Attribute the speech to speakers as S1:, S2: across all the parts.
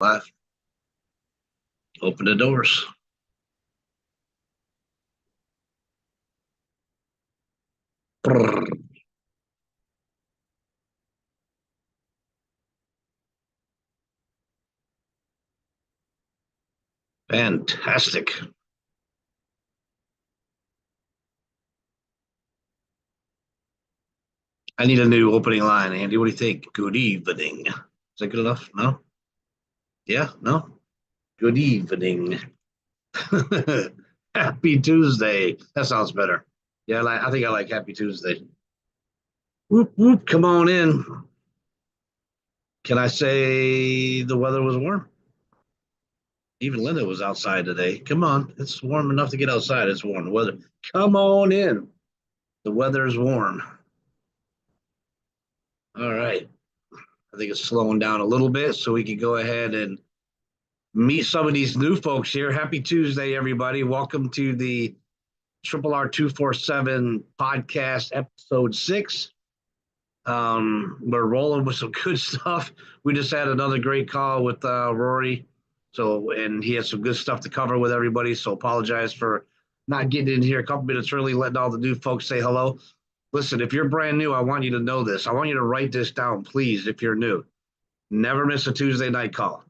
S1: Live. Open the doors. Brrr. Fantastic. I need a new opening line, Andy. What do you think? Good evening. Is that good enough? No? Yeah? No? Good evening. Happy Tuesday. That sounds better. Yeah, I think I like Happy Tuesday. Whoop, whoop. Come on in. Can I say the weather was warm? Even Linda was outside today. Come on. It's warm enough to get outside. It's warm weather. Come on in. The weather is warm. All right. I think it's slowing down a little bit so we can go ahead and meet some of these new folks here. Happy Tuesday, everybody. Welcome to the RRR247 podcast, episode 6. We're rolling with some good stuff. We just had another great call with Rory. And he had some good stuff to cover with everybody. So apologize for not getting in here a couple minutes early, letting all the new folks say hello. Listen, if you're brand new, I want you to know this. I want you to write this down, please, if you're new. Never miss a Tuesday night call.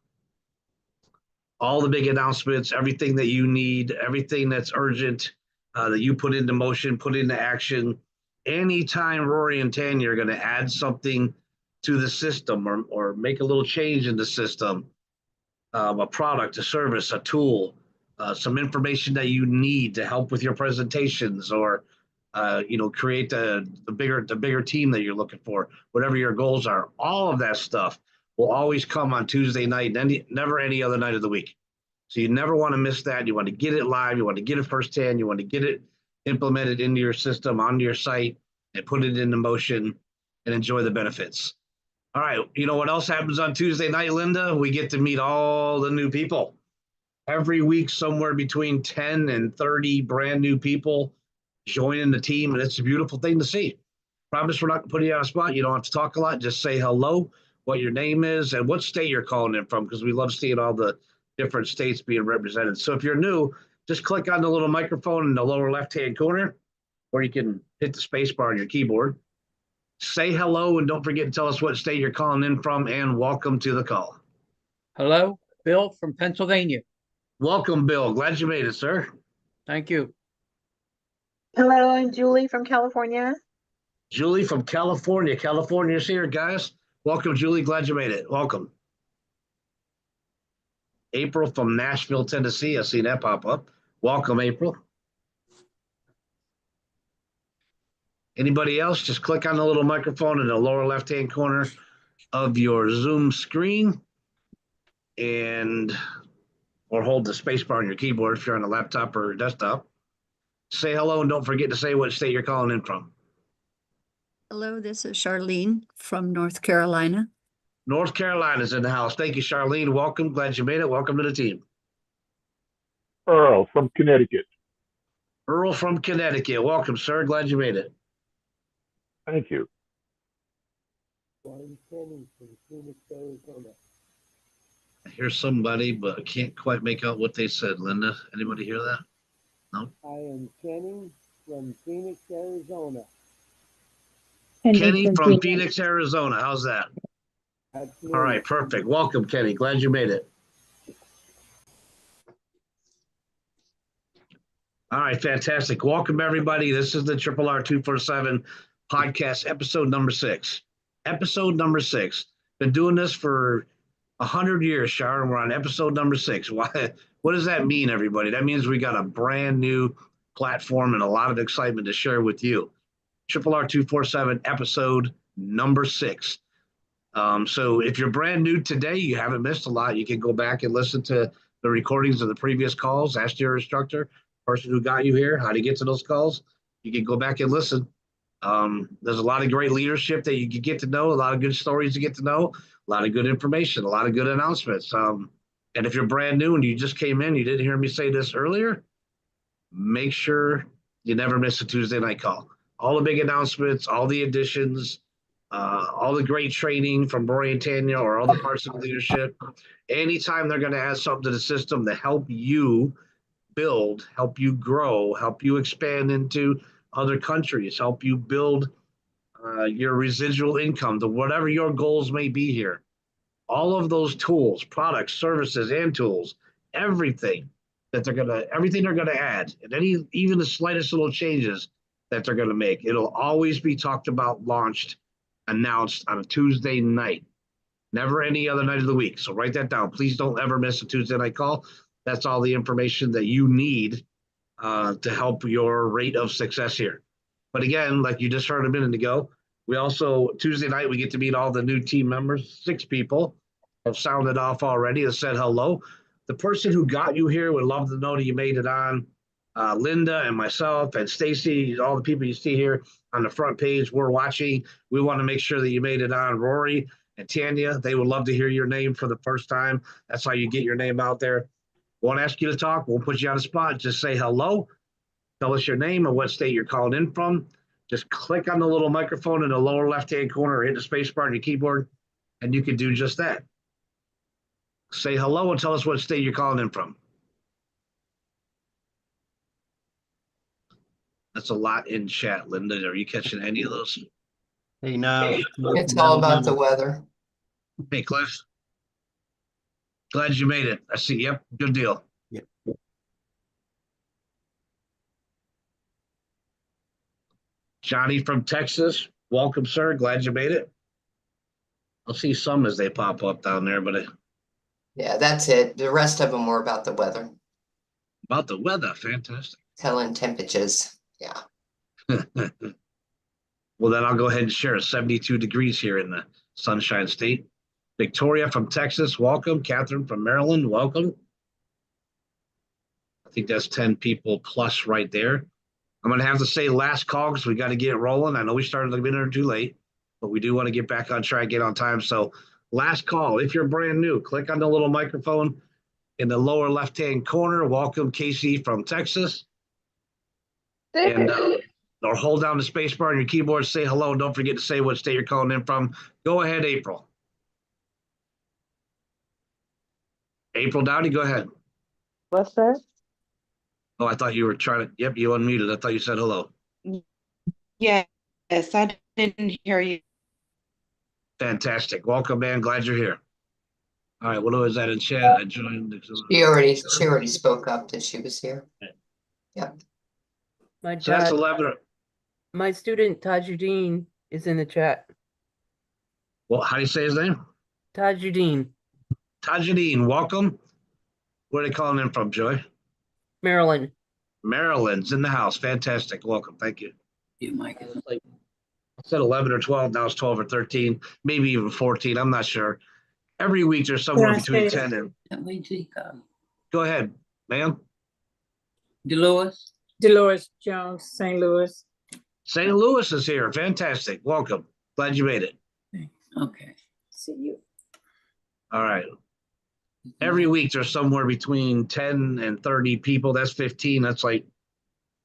S1: All the big announcements, everything that you need, everything that's urgent that you put into motion, put into action. Anytime Rory and Tanya are going to add something to the system or make a little change in the system, a product, a service, a tool, some information that you need to help with your presentations or create the bigger team that you're looking for, whatever your goals are, all of that stuff will always come on Tuesday night, and never any other night of the week. So you never want to miss that. You want to get it live. You want to get it firsthand. You want to get it implemented into your system, onto your site, and put it into motion and enjoy the benefits. All right. You know what else happens on Tuesday night, Linda? We get to meet all the new people. Every week, somewhere between 10 and 30 brand new people joining the team, and it's a beautiful thing to see. Promise we're not going to put you on a spot. You don't have to talk a lot. Just say hello, what your name is, and what state you're calling in from, because we love seeing all the different states being represented. So if you're new, just click on the little microphone in the lower left-hand corner, or you can hit the space bar on your keyboard. Say hello, and don't forget to tell us what state you're calling in from, and welcome to the call.
S2: Hello, Bill from Pennsylvania.
S1: Welcome, Bill. Glad you made it, sir.
S2: Thank you.
S3: Hello, I'm Julie from California.
S1: Julie from California. California's here, guys. Welcome, Julie. Glad you made it. Welcome. April from Nashville, Tennessee. I see that pop up. Welcome, April. Anybody else? Just click on the little microphone in the lower left-hand corner of your Zoom screen or hold the space bar on your keyboard if you're on a laptop or desktop. Say hello and don't forget to say what state you're calling in from.
S4: Hello, this is Charlene from North Carolina.
S1: North Carolina's in the house. Thank you, Charlene. Welcome. Glad you made it. Welcome to the team.
S5: Earl from Connecticut.
S1: Earl from Connecticut. Welcome, sir. Glad you made it.
S5: Thank you.
S1: I hear somebody, but I can't quite make out what they said. Linda, anybody hear that? No?
S6: I am Kenny from Phoenix, Arizona.
S1: Kenny from Phoenix, Arizona. How's that?
S6: Absolutely.
S1: All right, perfect. Welcome, Kenny. Glad you made it. All right, fantastic. Welcome, everybody. This is the RRR247 podcast, episode number 6. Episode number 6. Been doing this for 100 years, Sharon. We're on episode number 6. Why? What does that mean, everybody? That means we got a brand new platform and a lot of excitement to share with you. RRR247 episode number 6. So if you're brand new today, you haven't missed a lot. You can go back and listen to the recordings of the previous calls. Ask your instructor, person who got you here, how to get to those calls. You can go back and listen. There's a lot of great leadership that you can get to know, a lot of good stories to get to know, a lot of good information, a lot of good announcements. And if you're brand new and you just came in, you didn't hear me say this earlier, make sure you never miss a Tuesday night call. All the big announcements, all the additions, all the great training from Rory and Tanya or other parts of the leadership. Anytime they're going to add something to the system to help you build, help you grow, help you expand into other countries, help you build your residual income to whatever your goals may be here. All of those tools, products, services, and tools, everything everything they're gonna add, and even the slightest little changes that they're gonna make, it'll always be talked about, launched, announced on a Tuesday night, never any other night of the week. So write that down. Please don't ever miss a Tuesday night call. That's all the information that you need to help your rate of success here. But again, like you just heard a minute ago, we also, Tuesday night, we get to meet all the new team members. 6 people have sounded off already and said hello. The person who got you here would love to know that you made it on. Linda and myself and Stacy, all the people you see here on the front page, we're watching. We want to make sure that you made it on. Rory and Tanya, they would love to hear your name for the first time. That's how you get your name out there. Won't ask you to talk. We'll put you on the spot. Just say hello. Tell us your name and what state you're calling in from. Just click on the little microphone in the lower left-hand corner or hit the space bar on your keyboard, and you can do just that. Say hello and tell us what state you're calling in from. That's a lot in chat, Linda. Are you catching any of those?
S7: Hey, now.
S8: It's all about the weather.
S1: Hey, Cliff. Glad you made it. I see. Yep, good deal.
S7: Yep.
S1: Johnny from Texas. Welcome, sir. Glad you made it. I'll see some as they pop up down there, but
S8: Yeah, that's it. The rest of them were about the weather,
S1: about the weather, fantastic.
S8: telling temperatures. Yeah.
S1: Well, then I'll go ahead and share 72 degrees here in the Sunshine State. Victoria from Texas, welcome. Catherine from Maryland, welcome. I think that's 10 people plus right there. I'm going to have to say last call because we got to get rolling. I know we started a minute or two late, but we do want to get back on track, get on time. So last call, if you're brand new, click on the little microphone in the lower left-hand corner. Welcome, Casey from Texas. And or hold down the space bar on your keyboard, say hello, and don't forget to say what state you're calling in from. Go ahead, April. April Downey, go ahead.
S3: What's that?
S1: Oh, I thought you were trying to, yep, you unmuted. I thought you said hello.
S3: Yes, I didn't hear you.
S1: Fantastic. Welcome, man. Glad you're here. All right, what was that in chat? I joined.
S8: She already spoke up that she was here. Yep.
S9: My
S1: So that's
S9: dad,
S1: 11.
S9: my student Tajuddin is in the chat.
S1: Well, how do you say his name?
S9: Tajuddin,
S1: Tajuddin, welcome. Where are they calling in from, Joy?
S9: Maryland.
S1: Maryland's in the house. Fantastic. Welcome. Thank you.
S2: You, Mike.
S1: I said 11 or 12. Now it's 12 or 13, maybe even 14. I'm not sure. Every week there's somewhere between 10 and. Go ahead, ma'am.
S2: Dolores.
S10: Dolores Jones, St. Louis.
S1: St. Louis is here. Fantastic. Welcome. Glad you made it.
S2: Okay.
S10: See you.
S1: All right. Every week there's somewhere between 10 and 30 people. That's 15. That's right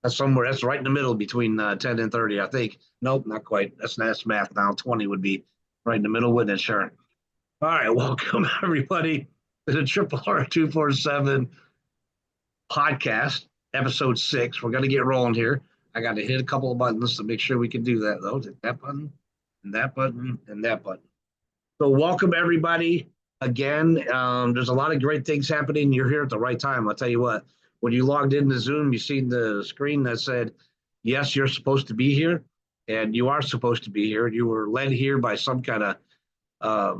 S1: in the middle between 10 and 30, I think. Nope, not quite. That's math now. 20 would be right in the middle, wouldn't it? Sure. All right. Welcome, everybody, to the RRR247 podcast, episode 6. We're going to get rolling here. I got to hit a couple of buttons to make sure we can do that, though. Hit that button, and that button, and that button. So welcome, everybody. Again, there's a lot of great things happening. You're here at the right time. I'll tell you what, when you logged into Zoom, you seen the screen that said, yes, you're supposed to be here, and you are supposed to be here. You were led here by some kind of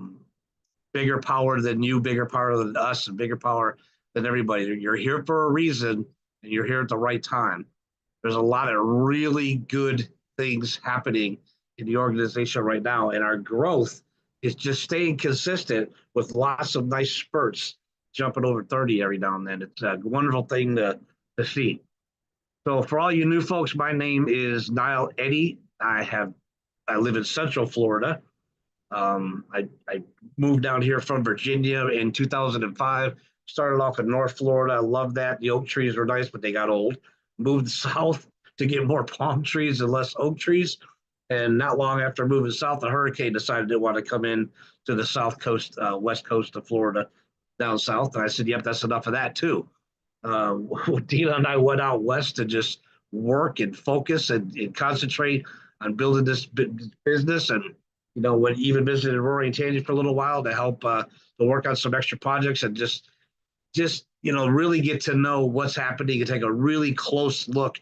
S1: bigger power than you, bigger power than us, and bigger power than everybody. You're here for a reason, and you're here at the right time. There's a lot of really good things happening in the organization right now, and our growth is just staying consistent with lots of nice spurts, jumping over 30 every now and then. It's a wonderful thing to see. So for all you new folks, my name is Niall Eddy. I live in Central Florida. I moved down here from Virginia in 2005. Started off in North Florida. I love that. The oak trees were nice, but they got old. Moved south to get more palm trees and less oak trees. And not long after moving south, the hurricane decided they want to come in to the south coast, west coast of Florida, down south. And I said, "Yep, that's enough of that too." Uh, Dina and I went out west to just work and focus and concentrate on building this business. And when even visited Rory and Tandy for a little while to help to work on some extra projects and just really get to know what's happening and take a really close look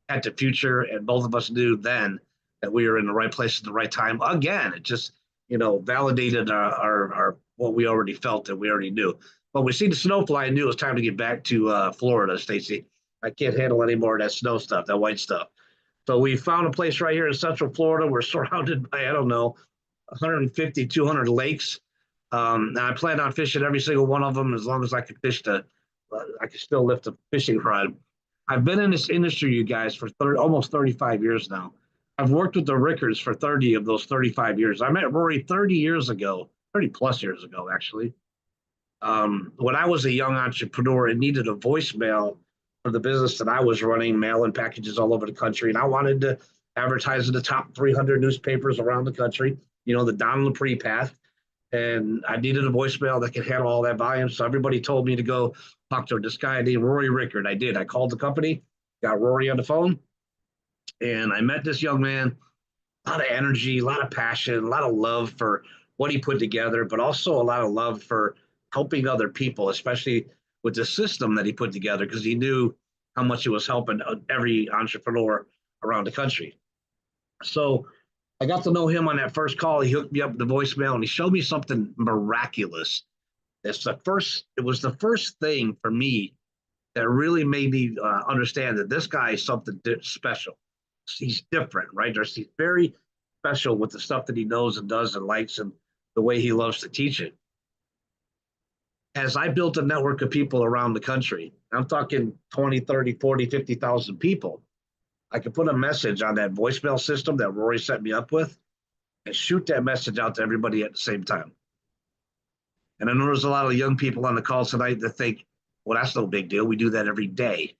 S1: at the future. And both of us knew then that we were in the right place at the right time. Again, it just validated our what we already felt and we already knew. But we see the snow fly, I knew it was time to get back to Florida, Stacy. I can't handle any more of that snow stuff, that white stuff. So we found a place right here in Central Florida. We're surrounded by, I don't know, 150, 200 lakes. And I plan on fishing every single one of them as long as I can I can still lift a fishing rod. I've been in this industry, you guys, for almost 35 years now. I've worked with the Rickards for 30 of those 35 years. I met Rory 30 years ago, 30 plus years ago, actually. When I was a young entrepreneur and needed a voicemail for the business that I was running, mailing packages all over the country, and I wanted to advertise in the top 300 newspapers around the country, the Don Lepre path. And I needed a voicemail that could handle all that volume. So everybody told me to go talk to this guy named Rory Rickard. I did. I called the company, got Rory on the phone, and I met this young man. A lot of energy, a lot of passion, a lot of love for what he put together, but also a lot of love for helping other people, especially with the system that he put together, because he knew how much it was helping every entrepreneur around the country. So I got to know him on that first call. He hooked me up with the voicemail and he showed me something miraculous. It was the first thing for me that really made me understand that this guy is something special. He's different, right? He's very special with the stuff that he knows and does and likes and the way he loves to teach it. As I built a network of people around the country, I'm talking 20, 30, 40, 50,000 people, I could put a message on that voicemail system that Rory set me up with and shoot that message out to everybody at the same time. And I know there's a lot of young people on the call tonight that think, well, that's no big deal. We do that every day.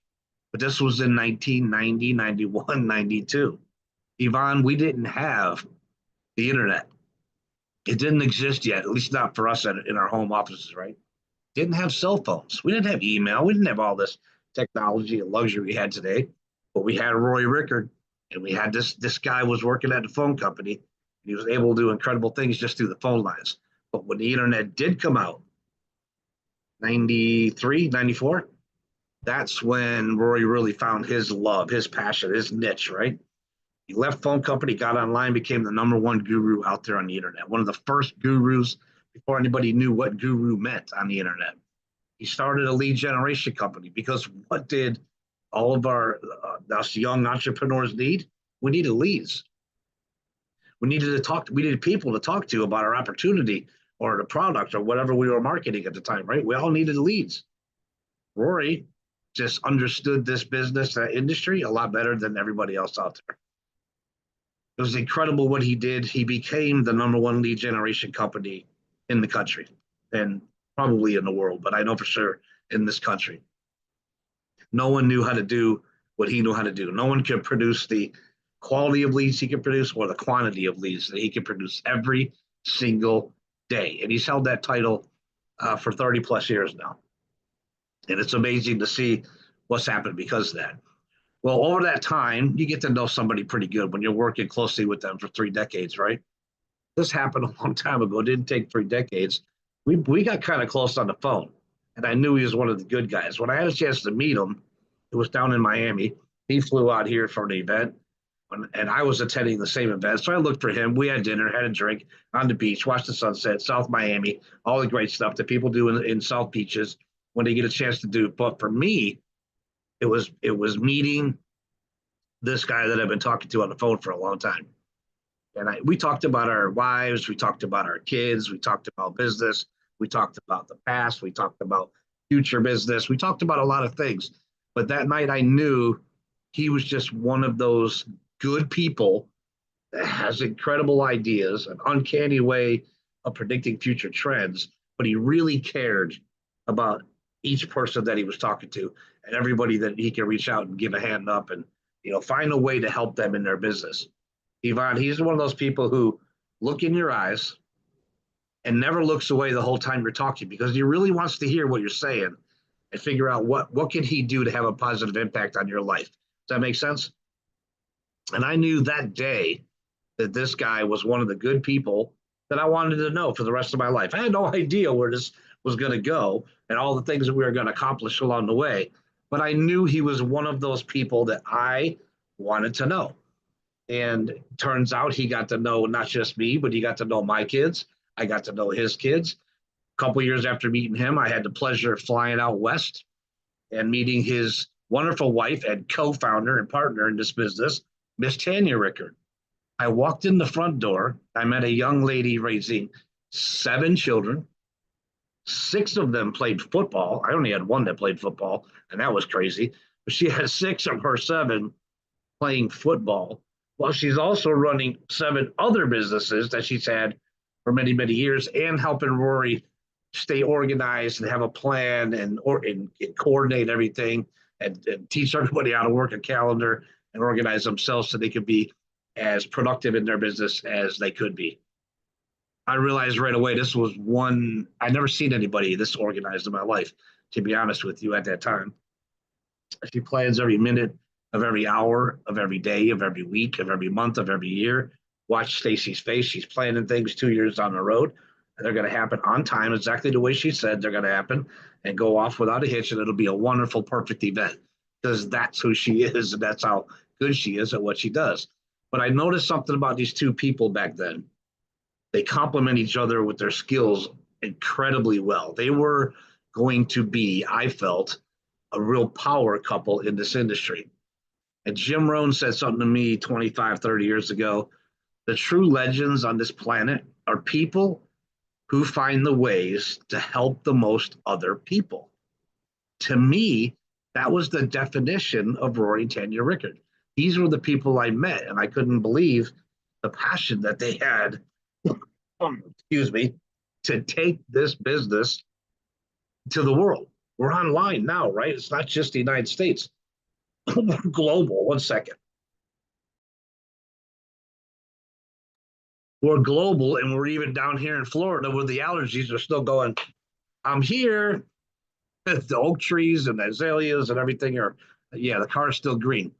S1: But this was in 1990, 91, 92. Yvonne, we didn't have the internet. It didn't exist yet, at least not for us in our home offices, right? Didn't have cell phones. We didn't have email. We didn't have all this technology and luxury we had today. But we had Rory Rickard, and we had this guy was working at the phone company, and he was able to do incredible things just through the phone lines. But when the internet did come out, 93, 94, that's when Rory really found his love, his passion, his niche, right? He left phone company, got online, became the #1 guru out there on the internet. One of the first gurus before anybody knew what guru meant on the internet. He started a lead generation company because what did all of us young entrepreneurs need? We needed leads. We needed people to talk to about our opportunity or the product or whatever we were marketing at the time, right? We all needed leads. Rory just understood this business, that industry a lot better than everybody else out there. It was incredible what he did. He became the #1 lead generation company in the country and probably in the world, but I know for sure in this country. No one knew how to do what he knew how to do. No one could produce the quality of leads he could produce or the quantity of leads that he could produce every single day. And he's held that title for 30 plus years now. And it's amazing to see what's happened because of that. Well, over that time, you get to know somebody pretty good when you're working closely with them for 3 decades, right? This happened a long time ago. It didn't take 3 decades. We got kind of close on the phone, and I knew he was one of the good guys. When I had a chance to meet him, it was down in Miami. He flew out here for an event, and I was attending the same event. So I looked for him. We had dinner, had a drink on the beach, watched the sunset, South Miami, all the great stuff that people do in South Beaches when they get a chance to do. But for me, it was meeting this guy that I've been talking to on the phone for a long time. And we talked about our wives, we talked about our kids, we talked about business, we talked about the past, we talked about future business, we talked about a lot of things. But that night I knew he was just one of those good people that has incredible ideas, an uncanny way of predicting future trends, but he really cared about each person that he was talking to and everybody that he could reach out and give a hand up and find a way to help them in their business. Yvonne, he's one of those people who look in your eyes and never looks away the whole time you're talking because he really wants to hear what you're saying and figure out what can he do to have a positive impact on your life. Does that make sense? And I knew that day that this guy was one of the good people that I wanted to know for the rest of my life. I had no idea where this was going to go and all the things that we were going to accomplish along the way, but I knew he was one of those people that I wanted to know. And turns out he got to know not just me, but he got to know my kids. I got to know his kids. A couple years after meeting him, I had the pleasure of flying out west and meeting his wonderful wife and co-founder and partner in this business, Miss Tanya Rickard. I walked in the front door. I met a young lady raising 7 children. 6 of them played football. I only had 1 that played football, and that was crazy. But she had 6 of her 7 playing football. Well, she's also running 7 other businesses that she's had for many, many years and helping Rory stay organized and have a plan and coordinate everything and teach everybody how to work a calendar and organize themselves so they could be as productive in their business as they could be. I realized right away this was one, I'd never seen anybody this organized in my life, to be honest with you, at that time. She plans every minute of every hour of every day of every week of every month of every year. Watch Stacy's face. She's planning things 2 years down the road, and they're going to happen on time, exactly the way she said they're going to happen, and go off without a hitch, and it'll be a wonderful, perfect event because that's who she is, and that's how good she is at what she does. But I noticed something about these 2 people back then. They complement each other with their skills incredibly well. They were going to be, I felt, a real power couple in this industry. And Jim Rohn said something to me 25, 30 years ago. The true legends on this planet are people who find the ways to help the most other people. To me, that was the definition of Rory and Tanya Rickard. These were the people I met, and I couldn't believe the passion that they had, excuse me, to take this business to the world. We're online now, right? It's not just the United States. We're global. One second. We're global, and we're even down here in Florida where the allergies are still going. I'm here. The oak trees and the azaleas and everything are, yeah, the car's still green.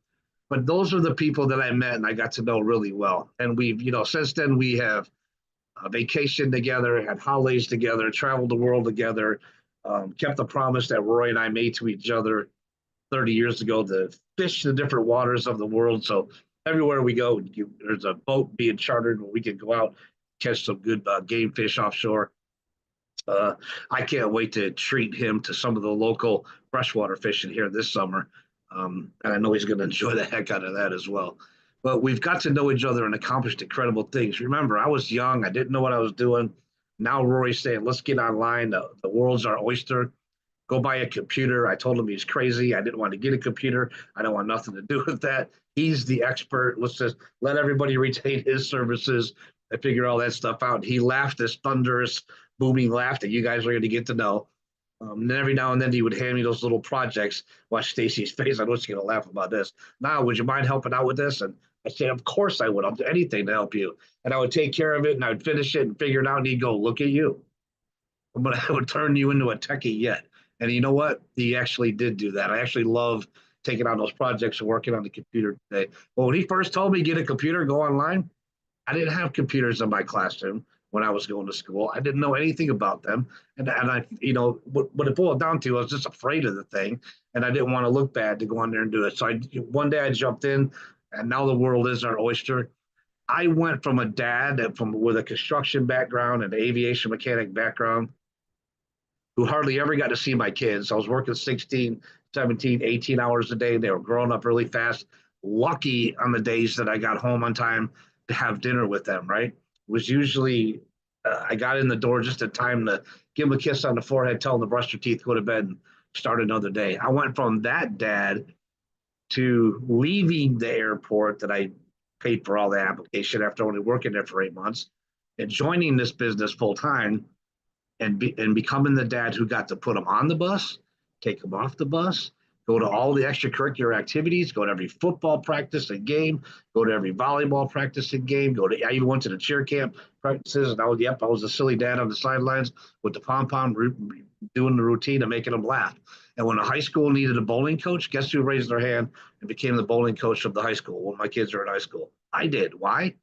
S1: But those are the people that I met and I got to know really well. And we've, since then we have vacationed together, had holidays together, traveled the world together, kept the promise that Roy and I made to each other 30 years ago to fish the different waters of the world. So everywhere we go, there's a boat being chartered where we can go out, catch some good game fish offshore. I can't wait to treat him to some of the local freshwater fishing here this summer. And I know he's going to enjoy the heck out of that as well. But we've got to know each other and accomplished incredible things. Remember, I was young. I didn't know what I was doing. Now Rory's saying, let's get online. The world's our oyster. Go buy a computer. I told him he's crazy. I didn't want to get a computer. I don't want nothing to do with that. He's the expert. Let's just let everybody retain his services and figure all that stuff out. He laughed this thunderous, booming laugh that you guys are going to get to know. And every now and then he would hand me those little projects. Watch Stacy's face. I know she's going to laugh about this. Now, would you mind helping out with this? And I said, of course I would. I'll do anything to help you. And I would take care of it, and I would finish it and figure it out. And he'd go, look at you. But I would turn you into a techie yet. And you know what? He actually did do that. I actually love taking on those projects and working on the computer today. But when he first told me get a computer, go online, I didn't have computers in my classroom when I was going to school. I didn't know anything about them. And I, what it boiled down to, I was just afraid of the thing. And I didn't want to look bad to go on there and do it. So one day I jumped in, and now the world is our oyster. I went from a dad with a construction background and aviation mechanic background who hardly ever got to see my kids. I was working 16, 17, 18 hours a day. They were growing up really fast. Lucky on the days that I got home on time to have dinner with them, right? It was usually, I got in the door just in time to give them a kiss on the forehead, tell them to brush their teeth, go to bed, and start another day. I went from that dad to leaving the airport that I paid for all the application after only working there for 8 months and joining this business full time and becoming the dad who got to put them on the bus, take them off the bus, Go to all the extracurricular activities, go to every football practice and game, go to every volleyball practice and game, I even went to the cheer camp practices, and I was a silly dad on the sidelines with the pom-pom doing the routine and making them laugh. And when a high school needed a bowling coach, guess who raised their hand and became the bowling coach of the high school when my kids were in high school? I did. Why?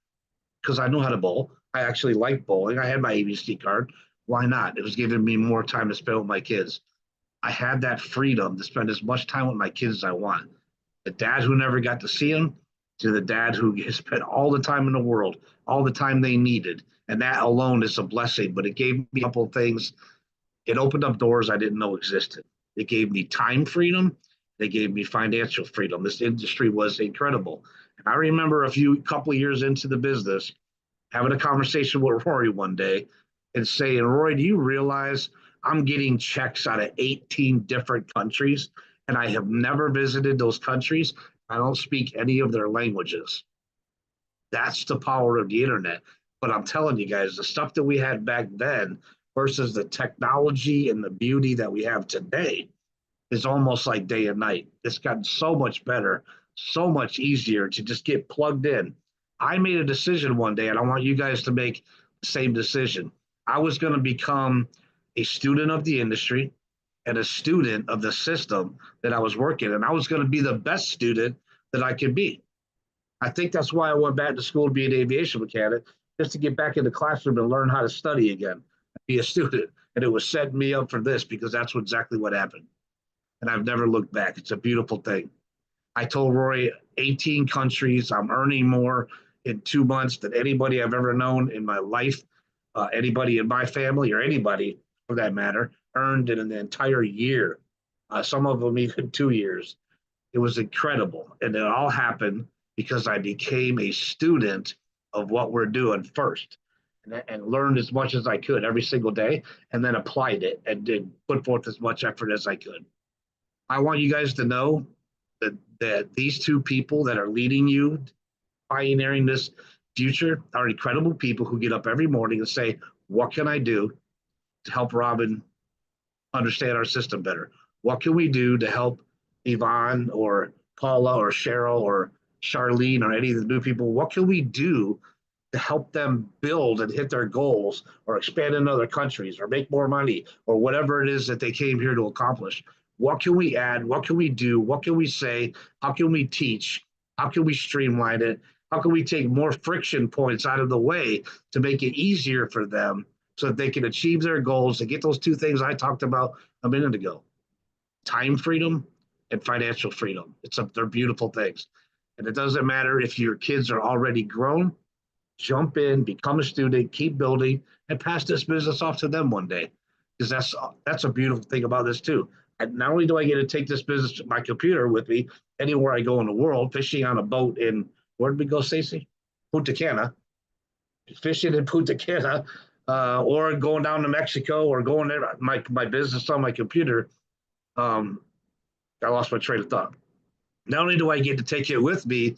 S1: Because I knew how to bowl. I actually liked bowling. I had my ABC card. Why not? It was giving me more time to spend with my kids. I had that freedom to spend as much time with my kids as I want. The dad who never got to see them to the dad who spent all the time in the world, all the time they needed. And that alone is a blessing, but it gave me a couple of things. It opened up doors I didn't know existed. It gave me time freedom. They gave me financial freedom. This industry was incredible. And I remember a couple of years into the business, having a conversation with Rory one day and saying, Rory, do you realize I'm getting checks out of 18 different countries and I have never visited those countries? I don't speak any of their languages. That's the power of the internet. But I'm telling you guys, the stuff that we had back then versus the technology and the beauty that we have today is almost like day and night. It's gotten so much better, so much easier to just get plugged in. I made a decision one day, and I want you guys to make the same decision. I was going to become a student of the industry and a student of the system that I was working, and I was going to be the best student that I could be. I think that's why I went back to school to be an aviation mechanic, just to get back in the classroom and learn how to study again, be a student. And it was setting me up for this because that's exactly what happened. And I've never looked back. It's a beautiful thing. I told Rory, 18 countries, I'm earning more in 2 months than anybody I've ever known in my life, anybody in my family or anybody for that matter, earned in an entire year. Some of them even 2 years. It was incredible. And it all happened because I became a student of what we're doing first and learned as much as I could every single day and then applied it and did put forth as much effort as I could. I want you guys to know that these two people that are leading you, pioneering this future, are incredible people who get up every morning and say, what can I do to help Robin understand our system better? What can we do to help Yvonne or Paula or Cheryl or Charlene or any of the new people? What can we do to help them build and hit their goals or expand in other countries or make more money or whatever it is that they came here to accomplish? What can we add? What can we do? What can we say? How can we teach? How can we streamline it? How can we take more friction points out of the way to make it easier for them so that they can achieve their goals and get those two things I talked about a minute ago? Time freedom and financial freedom. They're beautiful things. And it doesn't matter if your kids are already grown, jump in, become a student, keep building, and pass this business off to them one day. Because that's a beautiful thing about this too. And not only do I get to take this business, my computer with me anywhere I go in the world, fishing on a boat in, where did we go, Stacey? Punta Cana. Fishing in Punta Cana, or going down to Mexico or going there, my business on my computer. I lost my train of thought. Not only do I get to take it with me,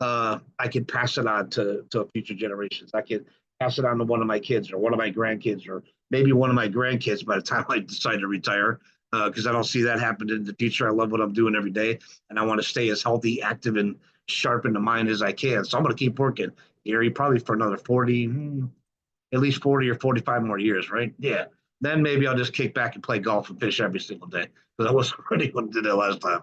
S1: I can pass it on to future generations. I can pass it on to one of my kids or one of my grandkids or maybe one of my grandkids by the time I decide to retire, because I don't see that happen in the future. I love what I'm doing every day, and I want to stay as healthy, active, and sharp in the mind as I can. So I'm going to keep working, Gary, probably for another 40, at least 40 or 45 more years, right? Yeah. Then maybe I'll just kick back and play golf and fish every single day because I wasn't ready to do that last time.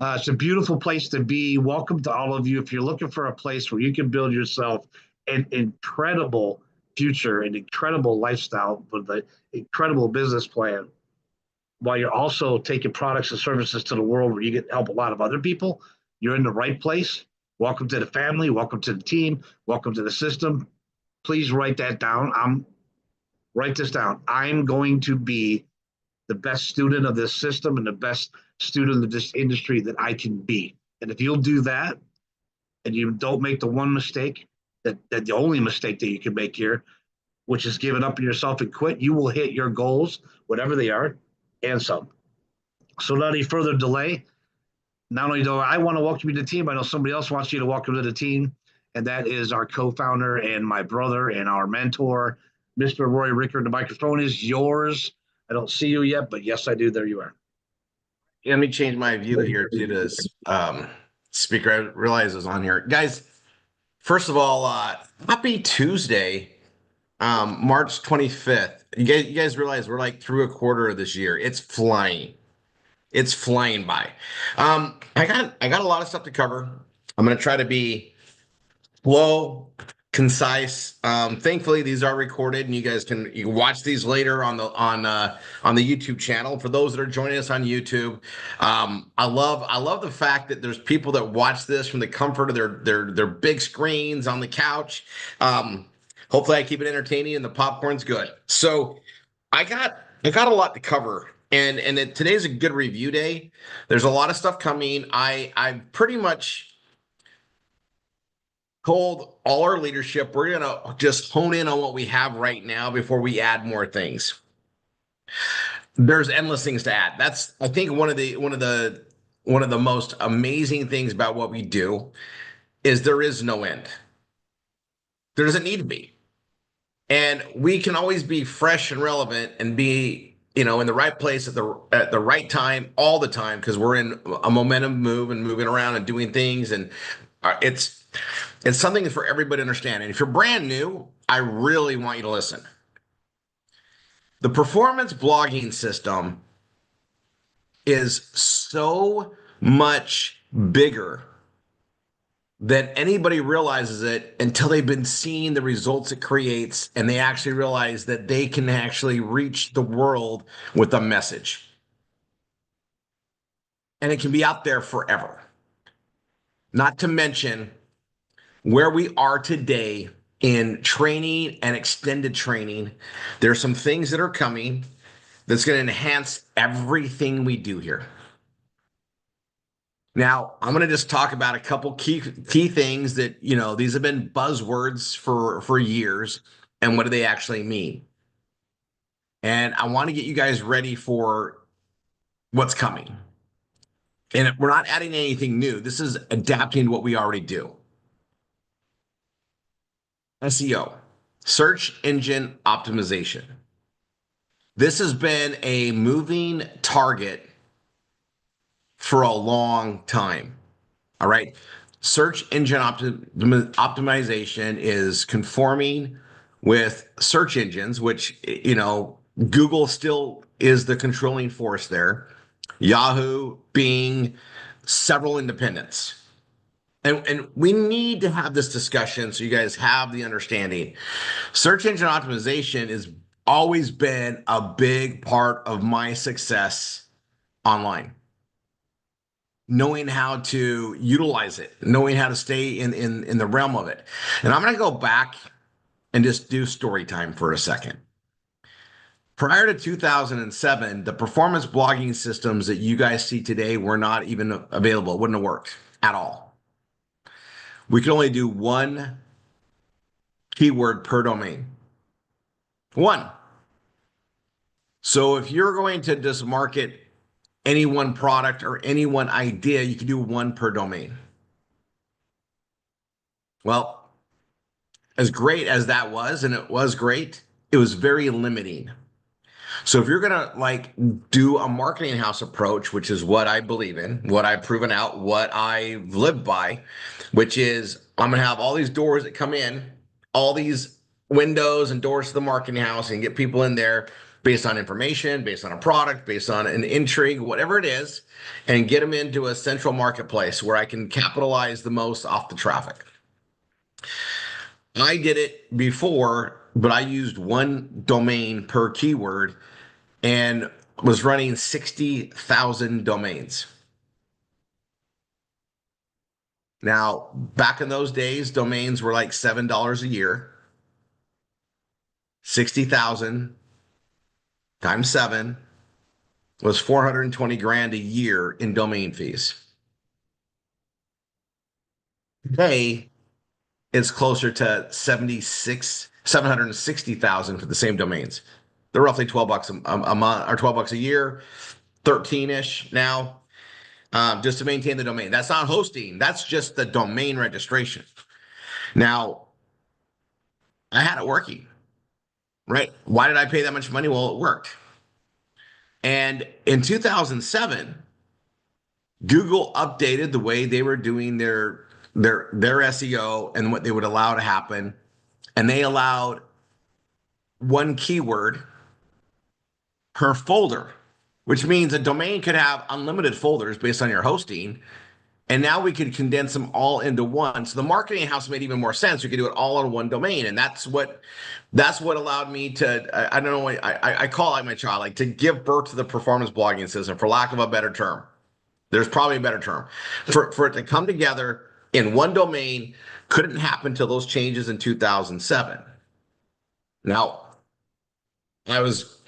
S1: It's a beautiful place to be. Welcome to all of you. If you're looking for a place where you can build yourself an incredible future, an incredible lifestyle with an incredible business plan, while you're also taking products and services to the world where you get to help a lot of other people, you're in the right place. Welcome to the family. Welcome to the team. Welcome to the system. Please write that down. Write this down. I'm going to be the best student of this system and the best student of this industry that I can be. And if you'll do that, and you don't make the one mistake, that the only mistake that you can make here, which is giving up on yourself and quit, you will hit your goals, whatever they are, and some. So without any further delay, not only do I want to welcome you to the team, I know somebody else wants you to welcome to the team, and that is our co-founder and my brother and our mentor, Mr. Roy Rickard. The microphone is yours. I don't see you yet, but yes, I do. There you are.
S7: Let me change my view here to this speaker. I realize is on here. Guys, first of all, happy Tuesday, March 25th. You guys realize we're like through a quarter of this year. It's flying. It's flying by. I got a lot of stuff to cover. I'm gonna try to be slow, concise. Thankfully, these are recorded, and you can watch these later on the YouTube channel. For those that are joining us on YouTube, I love the fact that there's people that watch this from the comfort of their big screens on the couch. Hopefully, I keep it entertaining and the popcorn's good. So, I got a lot to cover. Today's a good review day. There's a lot of stuff coming. I pretty much told all our leadership we're gonna just hone in on what we have right now before we add more things. There's endless things to add. That's I think one of the most amazing things about what we do is there is no end. There doesn't need to be. And we can always be fresh and relevant and be, in the right place at the right time all the time because we're in a momentum move and moving around and doing things and it's something for everybody to understand. And if you're brand new, I really want you to listen. The performance blogging system is so much bigger than anybody realizes it until they've been seeing the results it creates and they actually realize that they can actually reach the world with a message. And it can be out there forever. Not to mention where we are today in training and extended training. There's some things that are coming that's going to enhance everything we do here. Now, I'm going to just talk about a couple key things that, these have been buzzwords for years, and what do they actually mean? And I want to get you guys ready for what's coming. And we're not adding anything new. This is adapting to what we already do. SEO, search engine optimization. This has been a moving target for a long time. All right. Search engine optimization is conforming with search engines, which, Google still is the controlling force there. Yahoo, Bing, several independents. And we need to have this discussion so you guys have the understanding. Search engine optimization has always been a big part of my success online. Knowing how to utilize it, knowing how to stay in the realm of it. And I'm going to go back and just do story time for a second. Prior to 2007, the performance blogging systems that you guys see today were not even available. It wouldn't have worked at all. We could only do one keyword per domain. One. So if you're going to just market any one product or any one idea, you can do one per domain. Well, as great as that was, and it was great, it was very limiting. So if you're going to do a marketing house approach, which is what I believe in, what I've proven out, what I've lived by, which is I'm going to have all these doors that come in, all these windows and doors to the marketing house and get people in there based on information, based on a product, based on an intrigue, whatever it is, and get them into a central marketplace where I can capitalize the most off the traffic. I did it before, but I used one domain per keyword and was running 60,000 domains. Now, back in those days, domains were like $7 a year. 60,000 times 7 was 420 grand a year in domain fees. Today, it's closer to 760,000 for the same domains. They're roughly 12 bucks a month or 12 bucks a year, 13-ish now, just to maintain the domain. That's not hosting. That's just the domain registration. Now, I had it working, right? Why did I pay that much money? Well, it worked. And in 2007, Google updated the way they were doing their SEO and what they would allow to happen, and they allowed one keyword per folder, which means a domain could have unlimited folders based on your hosting. And now we could condense them all into one. So the marketing house made even more sense. We could do it all on one domain. And that's what allowed me to, I don't know, I call it my child, like to give birth to the performance blogging system, for lack of a better term. There's probably a better term. For it to come together in one domain couldn't happen till those changes in 2007. Now, I was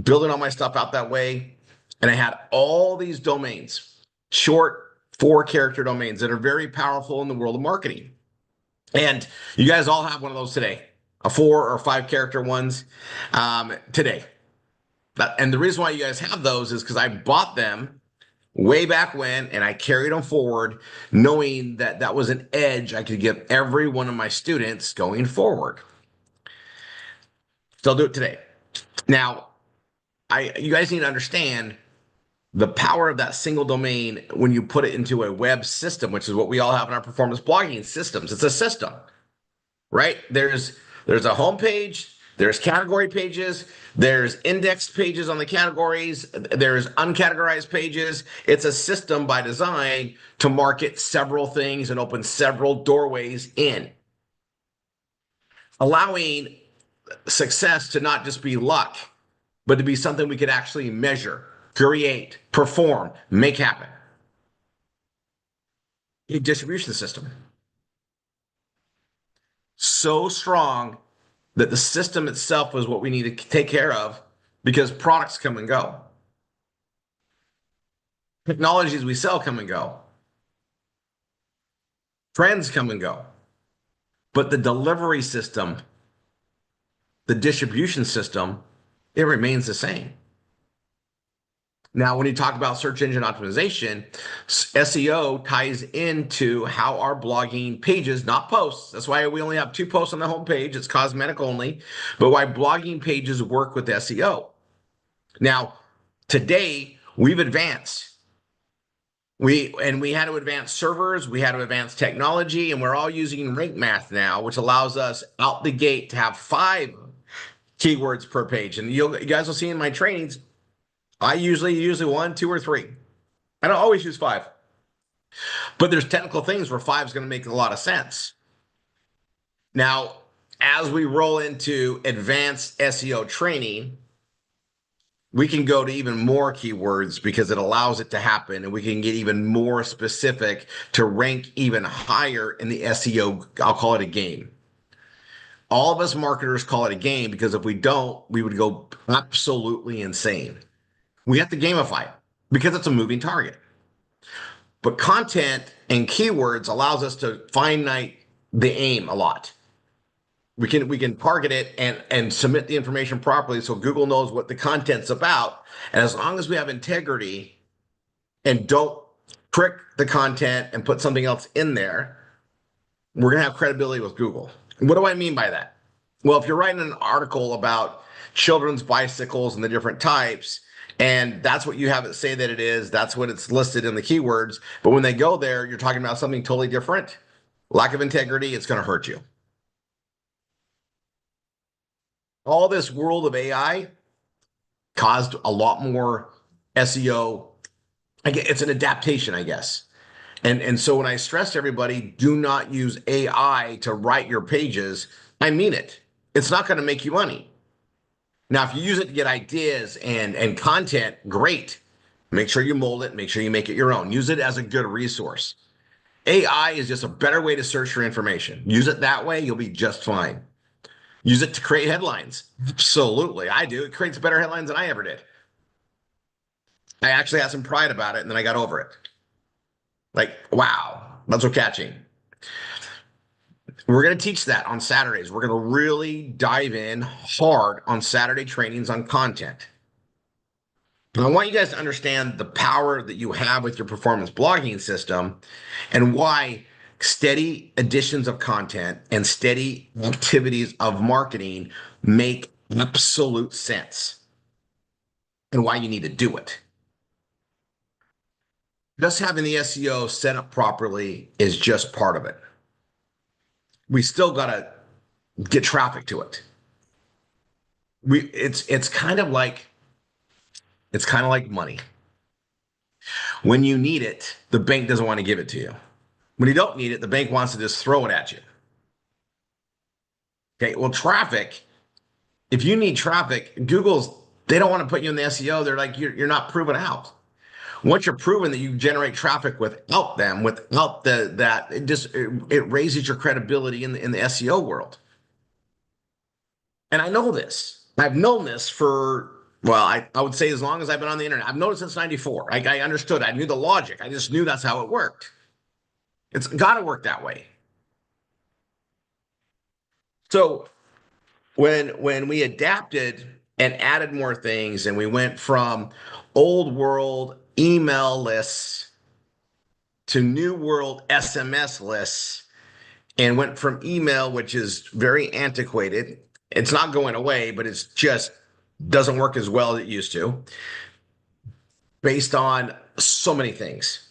S7: building all my stuff out that way, and I had all these domains, short 4-character domains that are very powerful in the world of marketing. And you guys all have one of those today, a 4 or 5-character ones today. And the reason why you guys have those is because I bought them way back when, and I carried them forward, knowing that that was an edge I could give every one of my students going forward. Still do it today. Now, you guys need to understand the power of that single domain when you put it into a web system, which is what we all have in our performance blogging systems. It's a system, right? There's a home page, there's category pages, there's indexed pages on the categories, there's uncategorized pages. It's a system by design to market several things and open several doorways in, allowing success to not just be luck, but to be something we could actually measure, create, perform, make happen. A distribution system. So strong that the system itself was what we need to take care of, because products come and go. Technologies we sell come and go. Trends come and go. But the delivery system, the distribution system, it remains the same. Now, when you talk about search engine optimization, SEO ties into how our blogging pages, not posts. That's why we only have 2 posts on the homepage. It's cosmetic only, but why blogging pages work with SEO. Now, today we've advanced. We had to advance servers, we had to advance technology, and we're all using rank math now, which allows us out the gate to have 5 keywords per page. And you guys will see in my trainings, I usually 1, 2, or 3. I don't always use 5. But there's technical things where 5 is going to make a lot of sense. Now, as we roll into advanced SEO training, we can go to even more keywords because it allows it to happen, and we can get even more specific to rank even higher in the SEO. I'll call it a game. All of us marketers call it a game because if we don't, we would go absolutely insane. We have to gamify it because it's a moving target. But content and keywords allows us to finite the aim a lot. We can target it and submit the information properly so Google knows what the content's about. And as long as we have integrity and don't trick the content and put something else in there, we're going to have credibility with Google. What do I mean by that? Well, if you're writing an article about children's bicycles and the different types, and that's what you have it say that it is, that's what it's listed in the keywords. But when they go there, you're talking about something totally different. Lack of integrity, it's going to hurt you. All this world of AI caused a lot more SEO. It's an adaptation, I guess. And so when I stress to everybody, do not use AI to write your pages, I mean it. It's not going to make you money. Now, if you use it to get ideas and content, great. Make sure you mold it. Make sure you make it your own. Use it as a good resource. AI is just a better way to search for information. Use it that way, you'll be just fine. Use it to create headlines. Absolutely, I do. It creates better headlines than I ever did. I actually had some pride about it, and then I got over it. Like, wow, that's so catchy. We're going to teach that on Saturdays. We're going to really dive in hard on Saturday trainings on content. And I want you guys to understand the power that you have with your performance blogging system and why steady additions of content and steady activities of marketing make absolute sense and why you need to do it. just having the SEO set up properly is just part of it. We still got to get traffic to it. It's kind of like money. When you need it, the bank doesn't want to give it to you. When you don't need it, the bank wants to just throw it at you. Okay, well, traffic, if you need traffic, they don't want to put you in the SEO. They're like, you're not proven out. Once you're proven that you generate traffic without them, without it raises your credibility in the SEO world. And I know this. I've known this for, well, I would say as long as I've been on the internet. I've known it since 94. I understood. I knew the logic. I just knew that's how it worked. It's got to work that way. So when we adapted and added more things and we went from old world email lists to new world SMS lists and went from email, which is very antiquated. It's not going away, but it's just doesn't work as well as it used to based on so many things.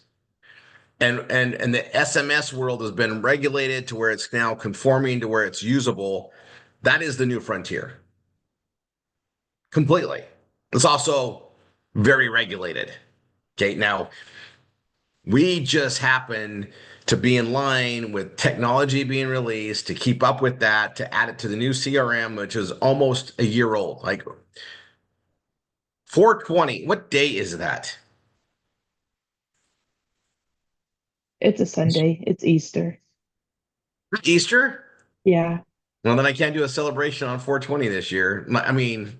S7: And the SMS world has been regulated to where it's now conforming to where it's usable. That is the new frontier. Completely. It's also very regulated. Okay, now we just happen to be in line with technology being released to keep up with that, to add it to the new CRM, which is almost a year old. Like 420, what day is that?
S11: It's a Sunday. It's Easter.
S7: Easter?
S11: Yeah.
S7: Well, then I can't do a celebration on 420 this year. I mean,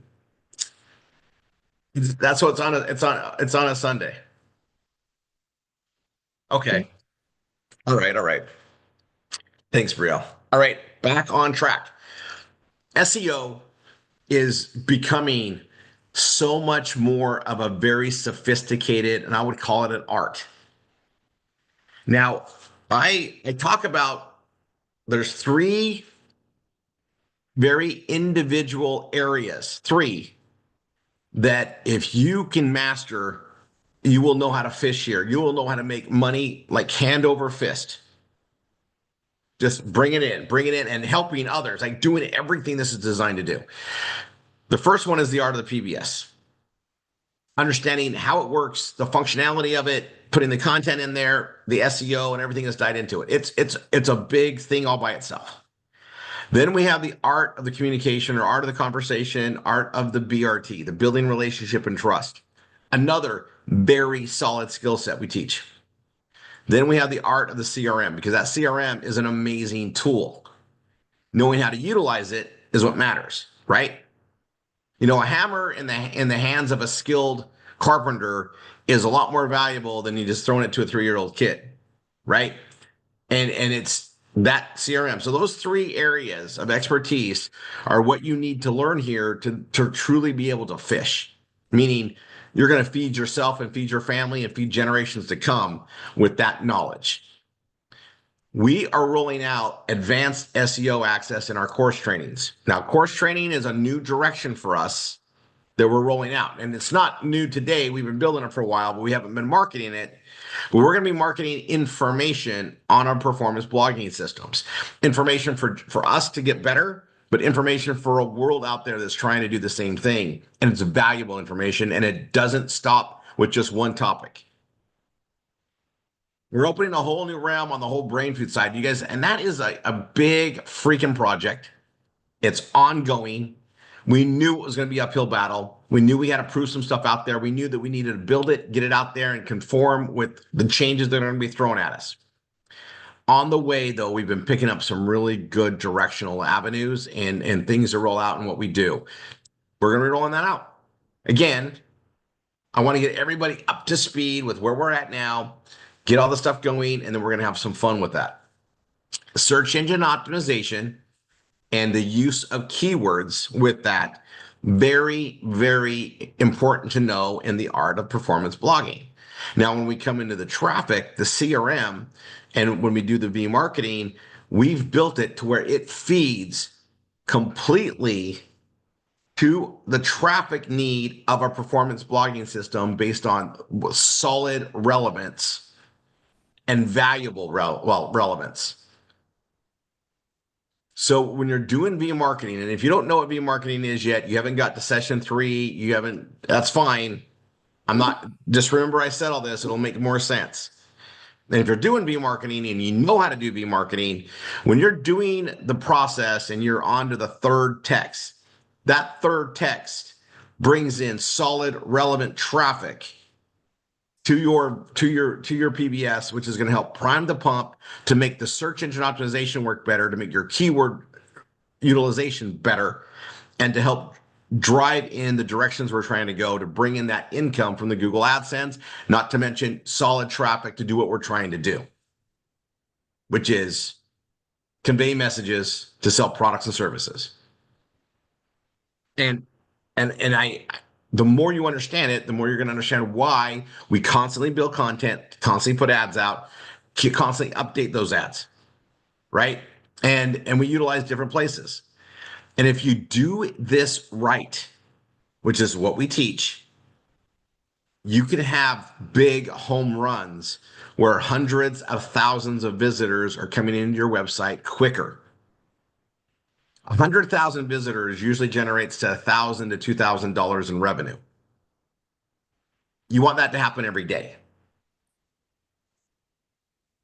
S7: that's what it's on a Sunday. Okay. All right. Thanks, Brielle. All right, back on track. SEO is becoming so much more of a very sophisticated, and I would call it an art. Now, I talk about there's three very individual areas, three that if you can master, you will know how to fish here. You will know how to make money like hand over fist. Just bring it in and helping others, like doing everything this is designed to do. The first one is the art of the PBS. Understanding how it works, the functionality of it, putting the content in there, the SEO and everything that's tied into it. It's a big thing all by itself. Then we have the art of the communication or art of the conversation, art of the BRT, the building relationship and trust. Another very solid skill set we teach. Then we have the art of the CRM, because that CRM is an amazing tool. Knowing how to utilize it is what matters, right? You know, a hammer in the hands of a skilled carpenter is a lot more valuable than you just throwing it to a 3-year-old kid, right? And it's that CRM. So those three areas of expertise are what you need to learn here to truly be able to fish, meaning you're going to feed yourself and feed your family and feed generations to come with that knowledge. We are rolling out advanced SEO access in our course trainings. Now, course training is a new direction for us that we're rolling out. And it's not new today. We've been building it for a while, but we haven't been marketing it. But we're going to be marketing information on our performance blogging systems. Information for us to get better, but information for a world out there that's trying to do the same thing. And it's valuable information, and it doesn't stop with just one topic. We're opening a whole new realm on the whole brain food side, you guys, and that is a big freaking project. It's ongoing. We knew it was going to be an uphill battle. We knew we had to prove some stuff out there. We knew that we needed to build it, get it out there, and conform with the changes that are going to be thrown at us. On the way, though, we've been picking up some really good directional avenues and things to roll out in what we do. We're going to be rolling that out. Again, I want to get everybody up to speed with where we're at now, get all the stuff going, and then we're going to have some fun with that. Search engine optimization and the use of keywords with that, very, very important to know in the art of performance blogging. Now, when we come into the traffic, the CRM, and when we do the V marketing, we've built it to where it feeds completely to the traffic need of a performance blogging system based on solid relevance and valuable relevance. So when you're doing V marketing, and if you don't know what V marketing is yet, you haven't got to session 3, you haven't, that's fine. I'm not, just remember I said all this, it'll make more sense. And if you're doing V marketing and you know how to do V marketing, when you're doing the process and you're on to the third text, that third text brings in solid, relevant traffic to your PBS, which is going to help prime the pump to make the search engine optimization work better, to make your keyword utilization better, and to help drive in the directions we're trying to go to bring in that income from the Google AdSense, not to mention solid traffic to do what we're trying to do, which is convey messages to sell products and services. And the more you understand it, the more you're going to understand why we constantly build content, constantly put ads out, constantly update those ads, right? And we utilize different places. And if you do this right, which is what we teach, you can have big home runs where hundreds of thousands of visitors are coming into your website quicker. 100,000 visitors usually generates to $1,000 to $2,000 in revenue. You want that to happen every day.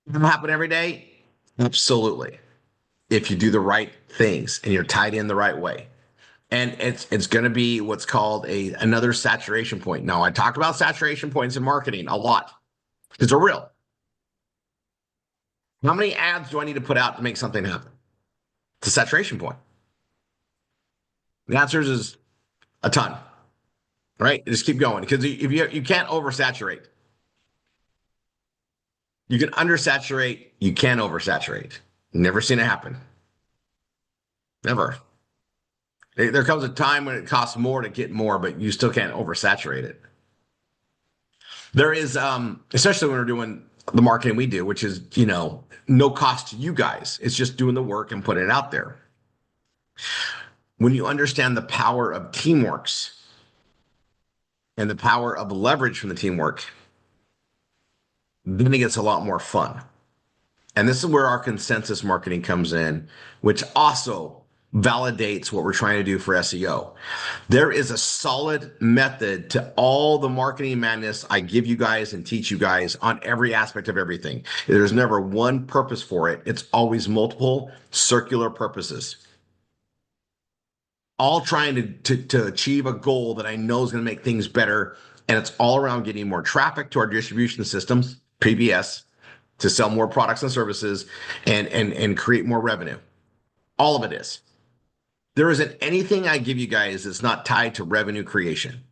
S7: Does it happen every day? Absolutely. If you do the right things and you're tied in the right way. And it's going to be what's called another saturation point. Now, I talk about saturation points in marketing a lot because they're real. How many ads do I need to put out to make something happen? It's a saturation point. The answer is a ton, right? Just keep going because if you can't oversaturate. You can undersaturate, you can't oversaturate. Never seen it happen. Never. There comes a time when it costs more to get more, but you still can't oversaturate it. There is, especially when we're doing the marketing we do, which is, no cost to you guys. It's just doing the work and putting it out there. When you understand the power of teamworks and the power of leverage from the teamwork, then it gets a lot more fun. And this is where our consensus marketing comes in, which also validates what we're trying to do for SEO. There is a solid method to all the marketing madness I give you guys and teach you guys on every aspect of everything. There's never one purpose for it. It's always multiple circular purposes, all trying to achieve a goal that I know is going to make things better. And it's all around getting more traffic to our distribution systems, PBS, to sell more products and services and create more revenue. All of it is. There isn't anything I give you guys that's not tied to revenue creation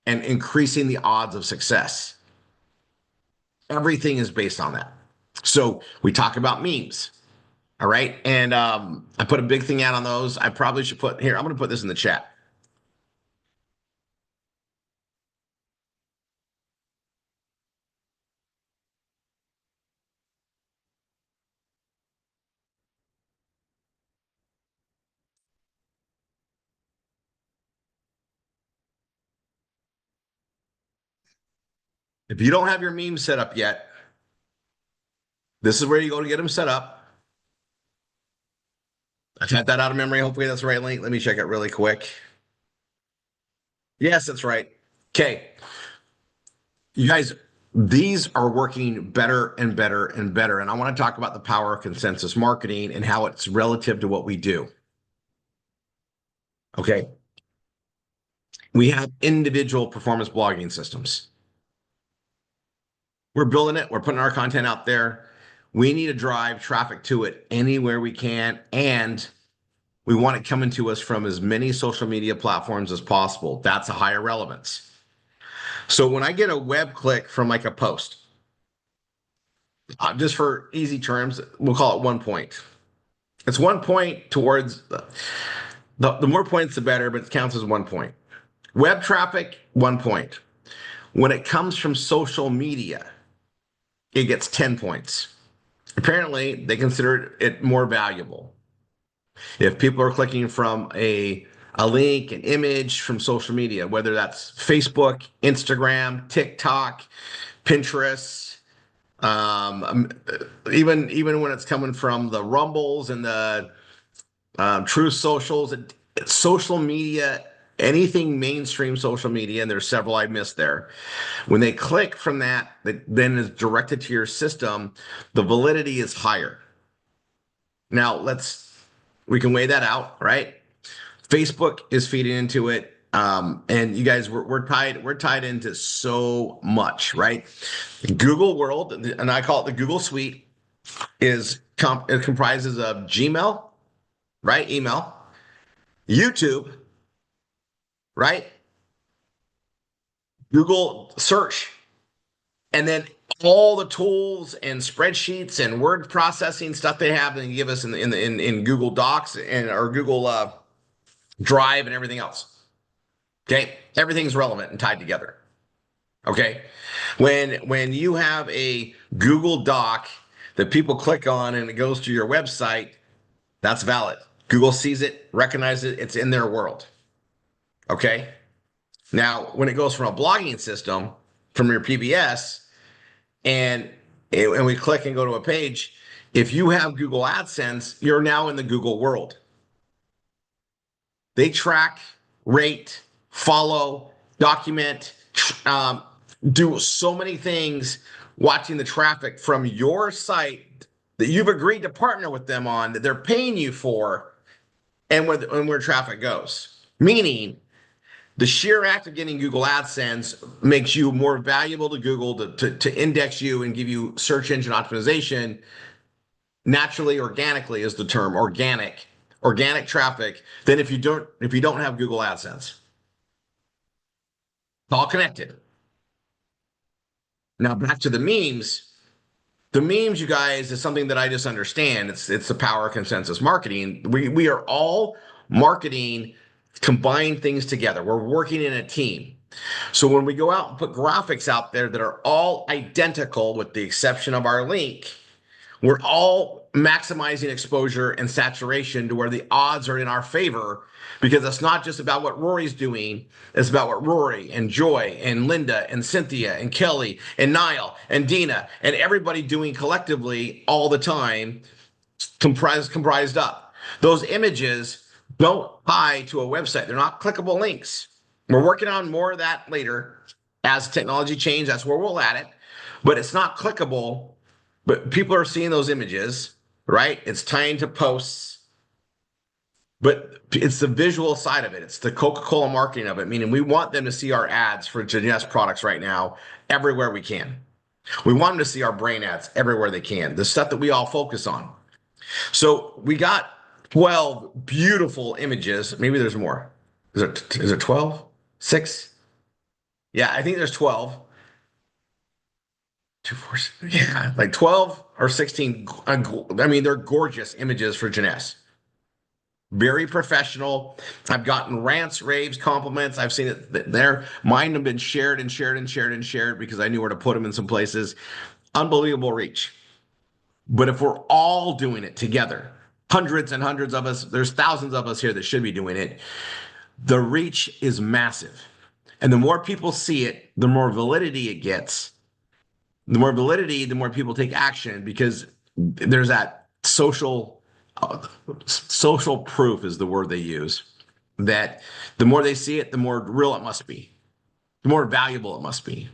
S7: and increasing the odds of success. Everything is based on that. So we talk about memes. All right. And I put a big thing out on those. I probably should put here. I'm going to put this in the chat. If you don't have your memes set up yet, this is where you go to get them set up. I typed that out of memory. Hopefully that's the right link. Let me check it really quick. Yes, that's right. Okay. You guys, these are working better and better and better. And I want to talk about the power of consensus marketing and how it's relative to what we do. Okay. We have individual performance blogging systems. We're building it. We're putting our content out there. We need to drive traffic to it anywhere we can. And we want it coming to us from as many social media platforms as possible. That's a higher relevance. So when I get a web click from like a post, just for easy terms, we'll call it 1 point. It's 1 point towards the more points, the better, but it counts as 1 point. Web traffic, 1 point. When it comes from social media, it gets 10 points. Apparently, they consider it more valuable. If people are clicking from a a link, an image from social media, whether that's Facebook, Instagram, TikTok, Pinterest, even when it's coming from the Rumbles and the True Socials, social media, anything mainstream social media, and there's several I missed there. When they click from that then is directed to your system, the validity is higher. Now we can weigh that out, right? Facebook is feeding into it. And you guys, we're tied into so much, right? Google World, and I call it the Google Suite, it comprises of Gmail, right? Email, YouTube, right? Google search, and then all the tools and spreadsheets and word processing stuff they have and give us in Google Docs or Google Drive and everything else. Okay, everything's relevant and tied together. Okay, when you have a Google Doc that people click on and it goes to your website, that's valid. Google sees it, recognizes it, it's in their world. Okay, now when it goes from a blogging system from your PBS and we click and go to a page, if you have Google AdSense, you're now in the Google world. They track, rate, follow, document, do so many things watching the traffic from your site that you've agreed to partner with them on, that they're paying you for, and where traffic goes. Meaning, the sheer act of getting Google AdSense makes you more valuable to Google to index you and give you search engine optimization naturally, organically is the term, organic traffic, than if you don't have Google AdSense. It's all connected. Now back to the memes. The memes, you guys, is something that I just understand. It's the power of consensus marketing. We are all marketing, combine things together. We're working in a team. So when we go out and put graphics out there that are all identical, with the exception of our link, we're all maximizing exposure and saturation to where the odds are in our favor, because it's not just about what Rory's doing. It's about what Rory and Joy and Linda and Cynthia and Kelly and Niall and Dina and everybody doing collectively all the time, comprised up. Those images don't tie to a website. They're not clickable links. We're working on more of that later. As technology changes, that's where we'll add it. But it's not clickable. But people are seeing those images, right? It's tying to posts. But it's the visual side of it. It's the Coca-Cola marketing of it, meaning we want them to see our ads for Jeunesse products right now everywhere we can. We want them to see our brain ads everywhere they can, the stuff that we all focus on. So we got 12 beautiful images. Maybe there's more. Is it 12? 6? Yeah, I think there's 12. 2, 4, 6, yeah, like 12 or 16. I mean, they're gorgeous images for Jeunesse. Very professional. I've gotten rants, raves, compliments. I've seen it there. Mine have been shared and shared and shared and shared because I knew where to put them in some places. Unbelievable reach. But if we're all doing it together, hundreds and hundreds of us, there's thousands of us here that should be doing it, the reach is massive. And the more people see it, the more validity it gets. The more validity, the more people take action, because there's that social proof is the word they use, that the more they see it, the more real it must be, the more valuable it must be.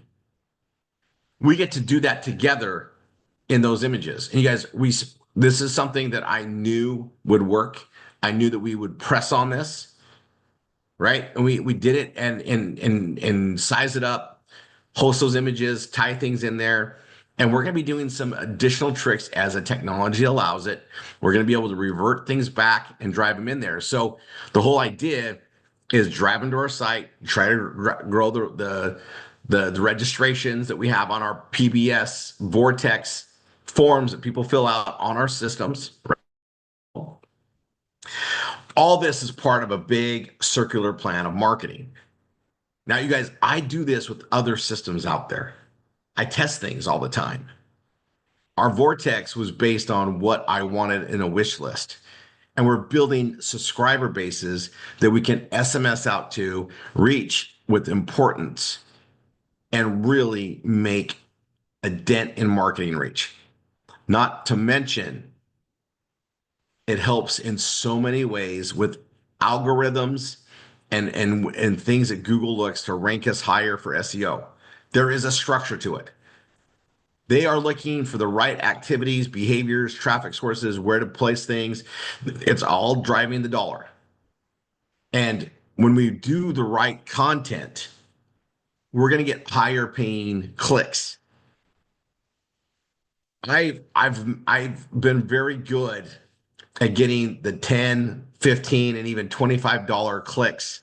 S7: We get to do that together in those images. And you guys, this is something that I knew would work. I knew that we would press on this, right? And we did it and size it up, host those images, tie things in there. And we're going to be doing some additional tricks as the technology allows it. We're going to be able to revert things back and drive them in there. So the whole idea is drive them to our site, try to grow the registrations that we have on our PBS Vortex forms that people fill out on our systems. All this is part of a big circular plan of marketing. Now, you guys, I do this with other systems out there. I test things all the time. Our Vortex was based on what I wanted in a wish list. and we're building subscriber bases that we can SMS out to, reach with importance, and really make a dent in marketing reach. Not to mention, it helps in so many ways with algorithms and things that Google looks to rank us higher for SEO. There is a structure to it. They are looking for the right activities, behaviors, traffic sources, where to place things. It's all driving the dollar. And when we do the right content, we're going to get higher paying clicks. I've been very good at getting the 10, 15, and even $25 clicks.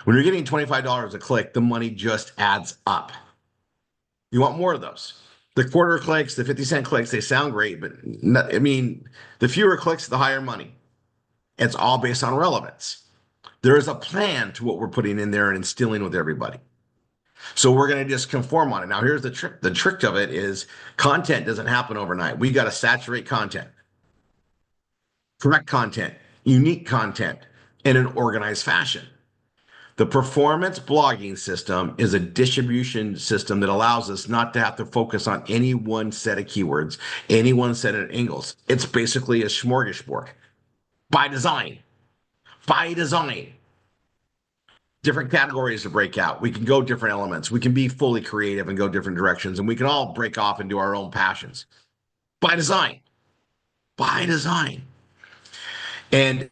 S7: When you're getting $25 a click, the money just adds up. You want more of those. The quarter clicks, the 50-cent clicks, they sound great, but I mean, the fewer clicks, the higher money. It's all based on relevance. There is a plan to what we're putting in there and instilling with everybody. So we're going to just conform on it. Now, here's the trick. The trick of it is content doesn't happen overnight. We got to saturate content, correct content, unique content in an organized fashion. The performance blogging system is a distribution system that allows us not to have to focus on any one set of keywords, any one set of angles. It's basically a smorgasbord by design. By design. Different categories to break out. We can go different elements. We can be fully creative and go different directions, and we can all break off and do our own passions. By design. By design. And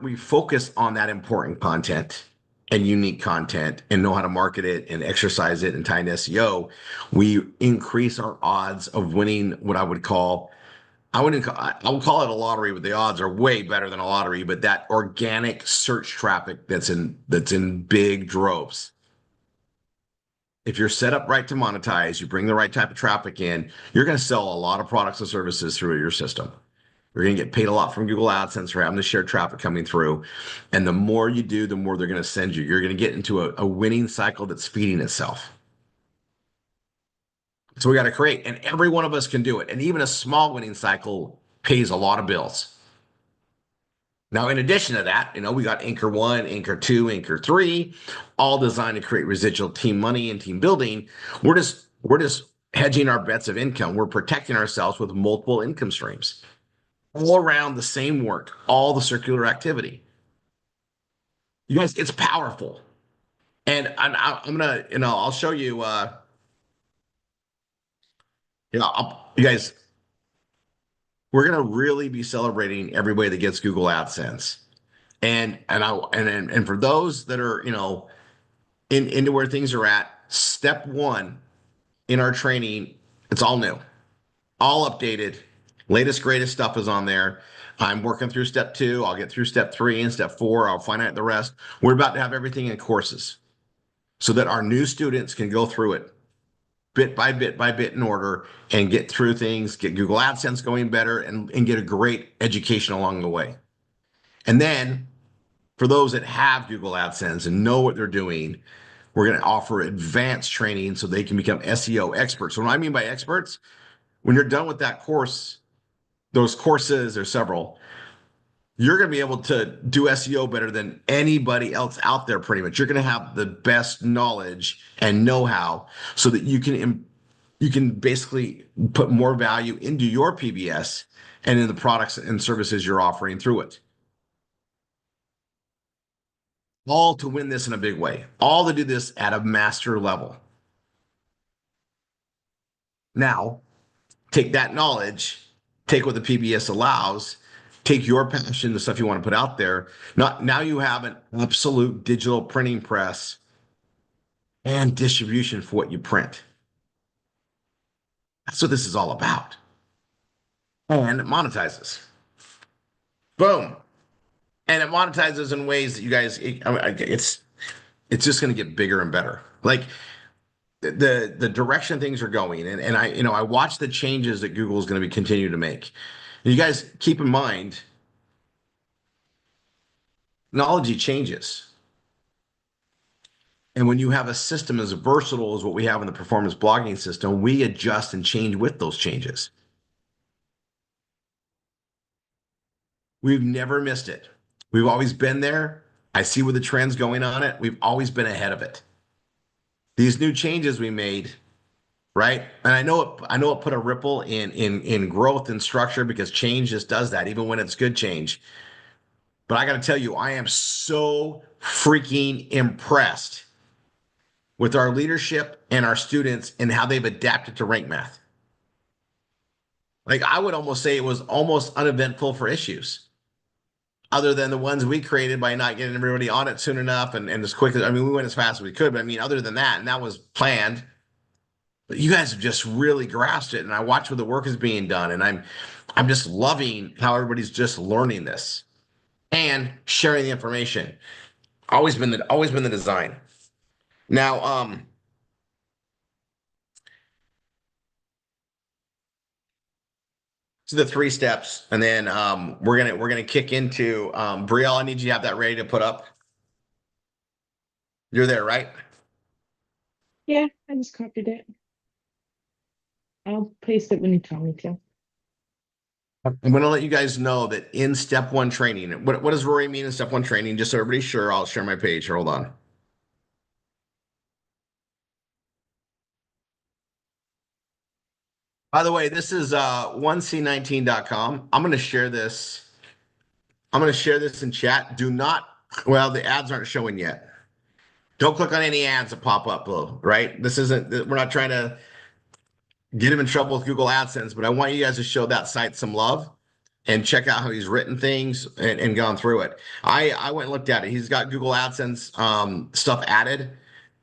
S7: we focus on that important content and unique content and know how to market it and exercise it and tie in SEO, we increase our odds of winning what I would call, I would call it a lottery, but the odds are way better than a lottery, but that organic search traffic that's in big droves. If you're set up right to monetize, you bring the right type of traffic in, you're going to sell a lot of products and services through your system. You're going to get paid a lot from Google AdSense for having the shared traffic coming through. And the more you do, the more they're going to send you. You're going to get into a winning cycle that's feeding itself. So we got to create, and every one of us can do it. And even a small winning cycle pays a lot of bills. Now, in addition to that, we got Anchor 1, Anchor 2, Anchor 3, all designed to create residual team money and team building. We're just hedging our bets of income. We're protecting ourselves with multiple income streams. All around the same work, all the circular activity. You guys, it's powerful. And I'm gonna, I'll show you, you guys, we're gonna really be celebrating everybody that gets Google AdSense. And for those that are, into where things are at, step 1 in our training, it's all new, all updated. Latest, greatest stuff is on there. I'm working through step 2. I'll get through step 3 and step 4. I'll find out the rest. We're about to have everything in courses so that our new students can go through it bit by bit by bit in order and get through things, get Google AdSense going better, and get a great education along the way. And then for those that have Google AdSense and know what they're doing, we're going to offer advanced training so they can become SEO experts. So what I mean by experts, when you're done with that course, those courses, there's several, you're going to be able to do SEO better than anybody else out there pretty much. You're going to have the best knowledge and know-how so that you can basically put more value into your PBS and in the products and services you're offering through it. All to win this in a big way. All to do this at a master level. Now, take that knowledge, take what the PBS allows, take your passion, the stuff you want to put out there. Now you have an absolute digital printing press and distribution for what you print. That's what this is all about. And it monetizes. Boom. And it monetizes in ways that you guys, it's just going to get bigger and better. Like the direction things are going. And I watch the changes that Google is going to be continue to make. And you guys keep in mind, technology changes. And when you have a system as versatile as what we have in the performance blogging system, we adjust and change with those changes. We've never missed it. We've always been there. I see where the trend's going on it. We've always been ahead of it. These new changes we made, right? And I know it put a ripple in growth and structure because change just does that, even when it's good change. But I got to tell you, I am so freaking impressed with our leadership and our students and how they've adapted to rank math. Like I would almost say it was almost uneventful for issues, other than the ones we created by not getting everybody on it soon enough and as quick as, I mean, we went as fast as we could, but I mean, other than that, and that was planned, but you guys have just really grasped it. And I watch where the work is being done. And I'm just loving how everybody's just learning this and sharing the information. Always been the design. Now, to the 3 steps, and then we're gonna kick into Brielle. I need you to have that ready to put up. You're there, right?
S11: Yeah, I just copied it. I'll paste it when you tell me to.
S7: I'm gonna let you guys know that in step one training, what does Rory mean in step one training? Just so everybody's sure, I'll share my page here. Hold on. By the way, this is 1c19.com. I'm gonna share this. I'm gonna share this in chat. Do not, well, the ads aren't showing yet. Don't click on any ads that pop up, though, right? This isn't, we're not trying to get him in trouble with Google AdSense, but I want you guys to show that site some love and check out how he's written things and gone through it. I went and looked at it. He's got Google AdSense stuff added.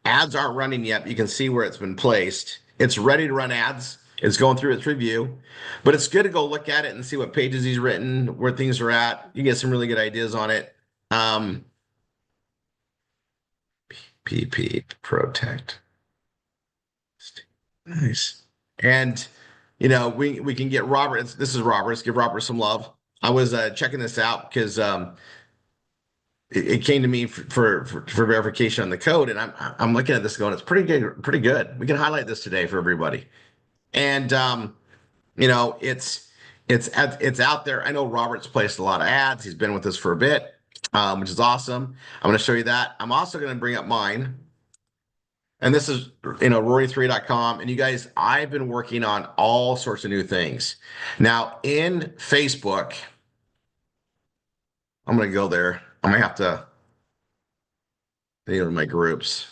S7: Ads aren't running yet. You can see where it's been placed. It's ready to run ads. It's going through its review, but it's good to go look at it and see what pages he's written, where things are at. You get some really good ideas on it. PP Protect. Nice. And we can get Robert. This is Robert. Let's give Robert some love. I was checking this out because it came to me for verification on the code, and I'm looking at this going, it's pretty good, pretty good. We can highlight this today for everybody. And it's out there. I know Robert's placed a lot of ads. He's been with us for a bit, which is awesome. I'm going to show you that. I'm also going to bring up mine. And this is, Rory3.com. And you guys, I've been working on all sorts of new things. Now, in Facebook, I'm going to go there. I'm going to have to go to my groups.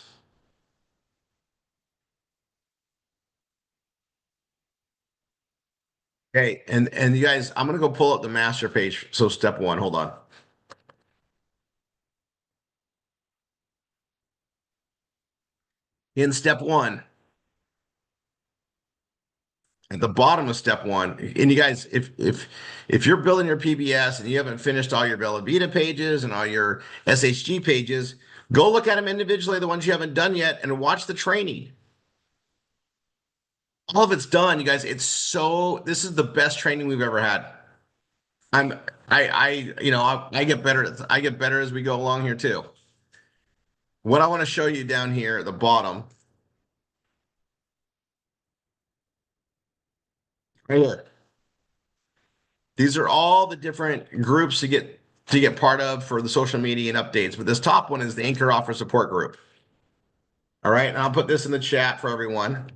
S7: Okay, and you guys, I'm going to go pull up the master page. So step one, hold on. In step one, at the bottom of step one, and you guys, if you're building your PBS and you haven't finished all your Bella Vita pages and all your SHG pages, go look at them individually, the ones you haven't done yet, and watch the training. All of it's done, you guys. This is the best training we've ever had. I get better. I get better as we go along here too. What I want to show you down here at the bottom, right here. These are all the different groups to get part of for the social media and updates. But this top one is the Anchor Offer Support Group. All right, and I'll put this in the chat for everyone.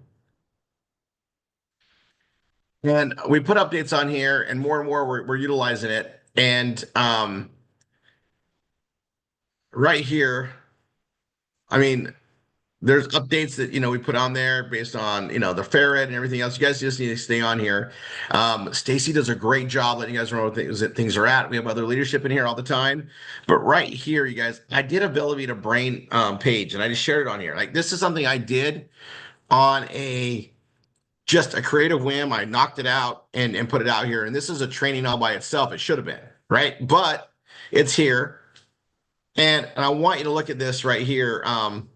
S7: And we put updates on here, and more we're utilizing it. And right here, I mean, there's updates that we put on there based on the ferret and everything else. You guys just need to stay on here. Stacy does a great job letting you guys know what things are at. We have other leadership in here all the time, but right here, you guys, I did a Bella Vita brain page, and I just shared it on here. Like, this is something I did on just a creative whim. I knocked it out and put it out here, and this is a training all by itself. It should have been, right? But it's here, and I want you to look at this right here. I'm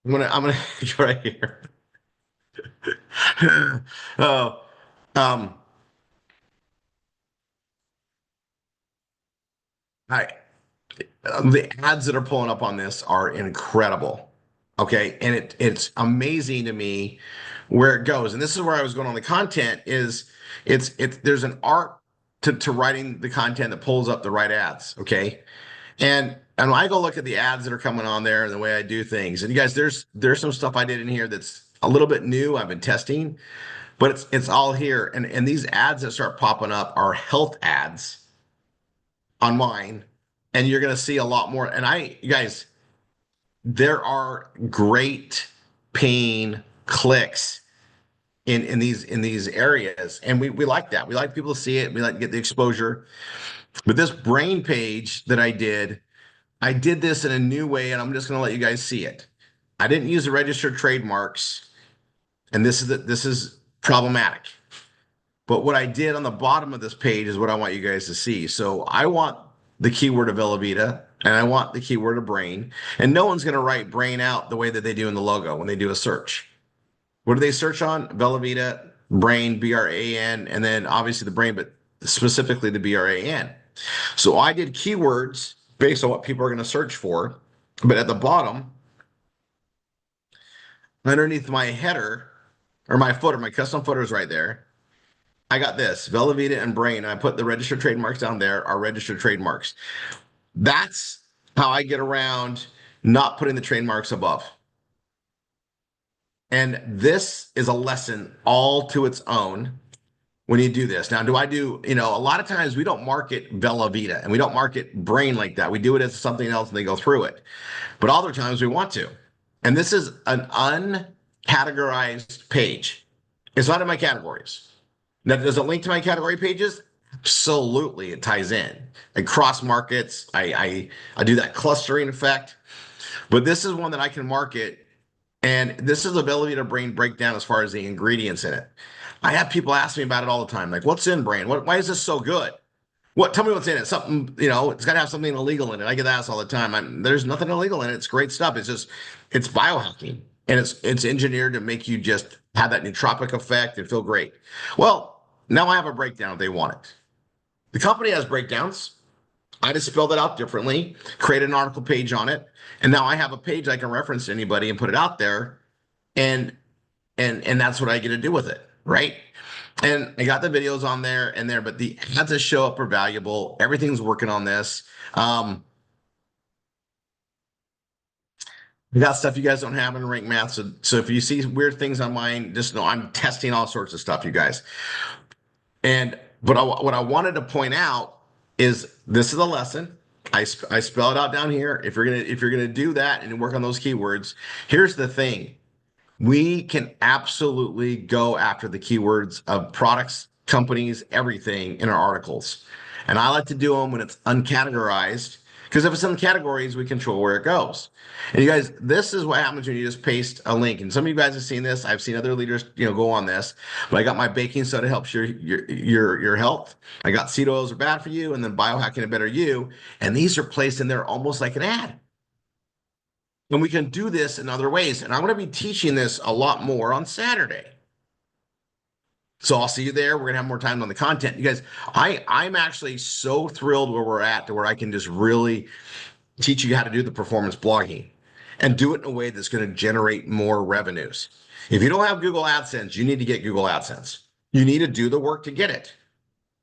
S7: gonna go right here. Oh, hi. The ads that are pulling up on this are incredible. Okay, and it's amazing to me where it goes. And this is where I was going on the content is There's an art to writing the content that pulls up the right ads. Okay. And when I go look at the ads that are coming on there and the way I do things, and you guys, there's some stuff I did in here that's a little bit new. I've been testing, but it's all here. And these ads that start popping up are health ads on mine, and you're gonna see a lot more. And you guys, there are great paying clicks in these areas, and we like that. We like people to see it. We like to get the exposure. But this brain page that I did this in a new way, and I'm just going to let you guys see it. I didn't use the registered trademarks, and this is problematic. But what I did on the bottom of this page is what I want you guys to see. So I want the keyword of Velavita, and I want the keyword of brain, and no one's going to write brain out the way that they do in the logo when they do a search. What do they search on? Velavita, brain, BRAN, and then obviously the brain, but specifically the BRAN. So I did keywords based on what people are going to search for. But at the bottom, underneath my header or my footer, my custom footer is right there. I got this Velavita and brain. And I put the registered trademarks down there, are registered trademarks. That's how I get around not putting the trademarks above. And this is a lesson all to its own when you do this. Now, do I do, a lot of times we don't market Velavita and we don't market brain like that. We do it as something else and they go through it. But other times we want to. And this is an uncategorized page. It's not in my categories. Now, does it link to my category pages? Absolutely, it ties in. I cross markets. I do that clustering effect. But this is one that I can market, and this is the ability to brain breakdown as far as the ingredients in it. I have people ask me about it all the time, like, "What's in brain? Why is this so good? What? Tell me what's in it. Something, it's got to have something illegal in it." I get asked all the time. There's nothing illegal in it. It's great stuff. It's biohacking, and it's engineered to make you just have that nootropic effect and feel great. Well, now I have a breakdown if they want it. The company has breakdowns. I just spelled it out differently, created an article page on it, and now I have a page I can reference to anybody and put it out there, and that's what I get to do with it, right? And I got the videos on there and there, but the ads that show up are valuable. Everything's working on this. We got stuff you guys don't have in rank math. So if you see weird things on mine, just know I'm testing all sorts of stuff, you guys. But what I wanted to point out is this is a lesson. I spell it out down here. If you're gonna do that and work on those keywords, here's the thing. We can absolutely go after the keywords of products, companies, everything in our articles. And I like to do them when it's uncategorized, because if it's in categories, we control where it goes. And you guys, this is what happens when you just paste a link. And some of you guys have seen this. I've seen other leaders, go on this. But I got my baking soda helps your health. I got seed oils are bad for you, and then biohacking a better you. And these are placed in there almost like an ad. And we can do this in other ways. And I'm going to be teaching this a lot more on Saturday. So I'll see you there. We're going to have more time on the content. You guys, I'm actually so thrilled where we're at to where I can just really teach you how to do the performance blogging and do it in a way that's going to generate more revenues. If you don't have Google AdSense, you need to get Google AdSense. You need to do the work to get it.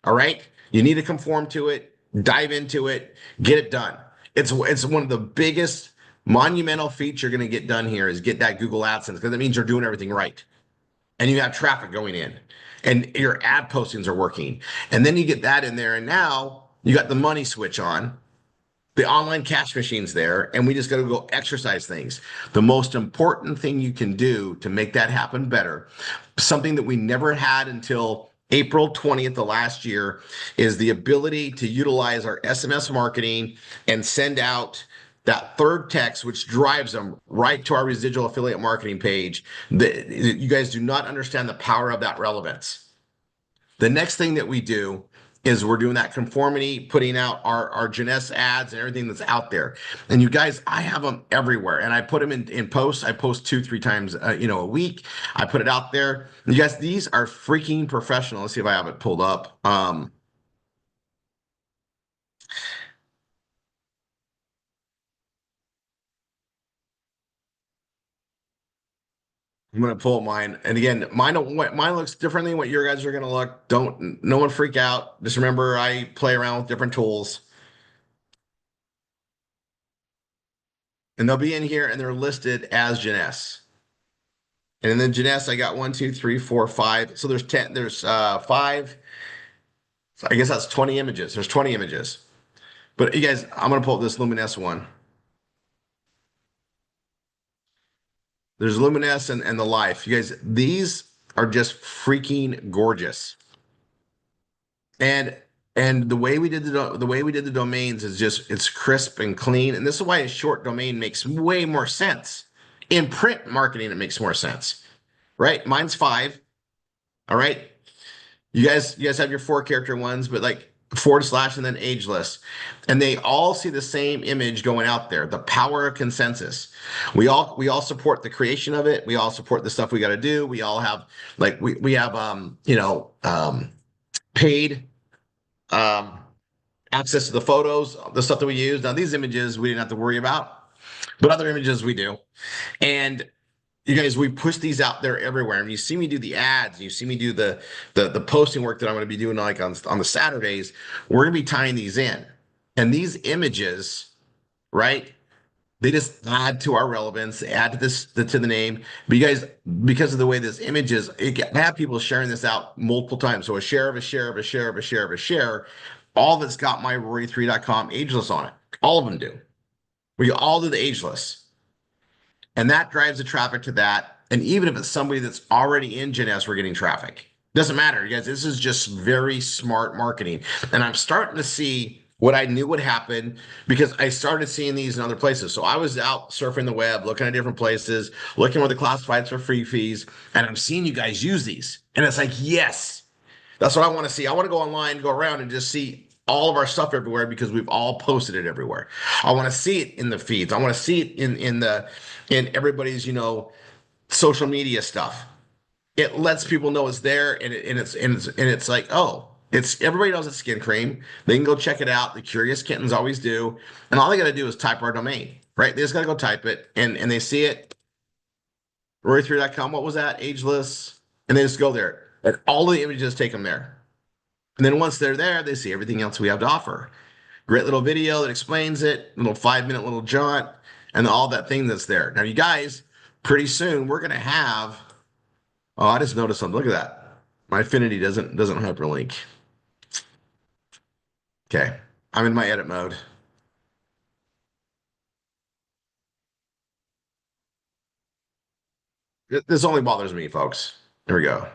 S7: All right. You need to conform to it, dive into it, get it done. It's one of the biggest monumental feats you're going to get done here is get that Google AdSense, because that means you're doing everything right. And you have traffic going in and your ad postings are working. And then you get that in there. And now you got the money switch on, the online cash machine's there, and we just got to go exercise things. The most important thing you can do to make that happen better, something that we never had until April 20th of last year, is the ability to utilize our SMS marketing and send out that third text, which drives them right to our residual affiliate marketing page. You guys do not understand the power of that relevance. The next thing that we do is we're doing that conformity, putting out our Jeunesse ads and everything that's out there. And you guys, I have them everywhere. And I put them in posts. I post 2-3 times, a week. I put it out there. You guys, these are freaking professional. Let's see if I have it pulled up. I'm gonna pull mine, and again, mine looks differently than what your guys are gonna look. No one freak out. Just remember, I play around with different tools, and they'll be in here, and they're listed as Jeunesse. And then Jeunesse, I got 1, 2, 3, 4, 5. So there's 10. There's 5. So I guess that's 20 images. There's 20 images. But you guys, I'm gonna pull up this Luminesse one. There's Luminesse and the Life. You guys, these are just freaking gorgeous. And the way we did the domains is just it's crisp and clean. And this is why a short domain makes way more sense. In print marketing, it makes more sense, right? Mine's 5. All right. You guys have your 4-character ones, but like / and then ageless. And they all see the same image going out there. The power of consensus. We all support the creation of it. We all support the stuff we got to do. We all have like we have paid access to the photos, the stuff that we use. Now these images we didn't have to worry about, but other images we do. And you guys, we push these out there everywhere. And you see me do the ads, you see me do the posting work that I'm going to be doing like on the Saturdays. We're going to be tying these in. And these images, right? They just add to our relevance, they add to to the name. But you guys, because of the way this image is, I have people sharing this out multiple times. So a share of a share of a share of a share of a share, all that's got my Rory3.com ageless on it. All of them do. We all do the ageless. And that drives the traffic to that. And even if it's somebody that's already in Jeunesse, we're getting traffic. Doesn't matter, you guys. This is just very smart marketing. And I'm starting to see what I knew would happen because I started seeing these in other places. So I was out surfing the web, looking at different places, looking where the classifieds for free fees, and I'm seeing you guys use these. And it's like, yes, that's what I want to see. I want to go online, go around and just see all of our stuff everywhere because we've all posted it everywhere. I want to see it in the feeds. I want to see it in everybody's, social media stuff. It lets people know it's there and it's like, oh, it's everybody knows it's skin cream. They can go check it out. The curious kittens always do. And all they got to do is type our domain, right? They just got to go type it and they see it. Rory3.com. What was that? Ageless. And they just go there. And all the images take them there. And then once they're there, they see everything else we have to offer. Great little video that explains it, little 5-minute little jaunt, and all that thing that's there. Now, you guys, pretty soon we're going to have, oh, I just noticed something. Look at that. My Affinity doesn't hyperlink. Okay. I'm in my edit mode. This only bothers me, folks. Here we go.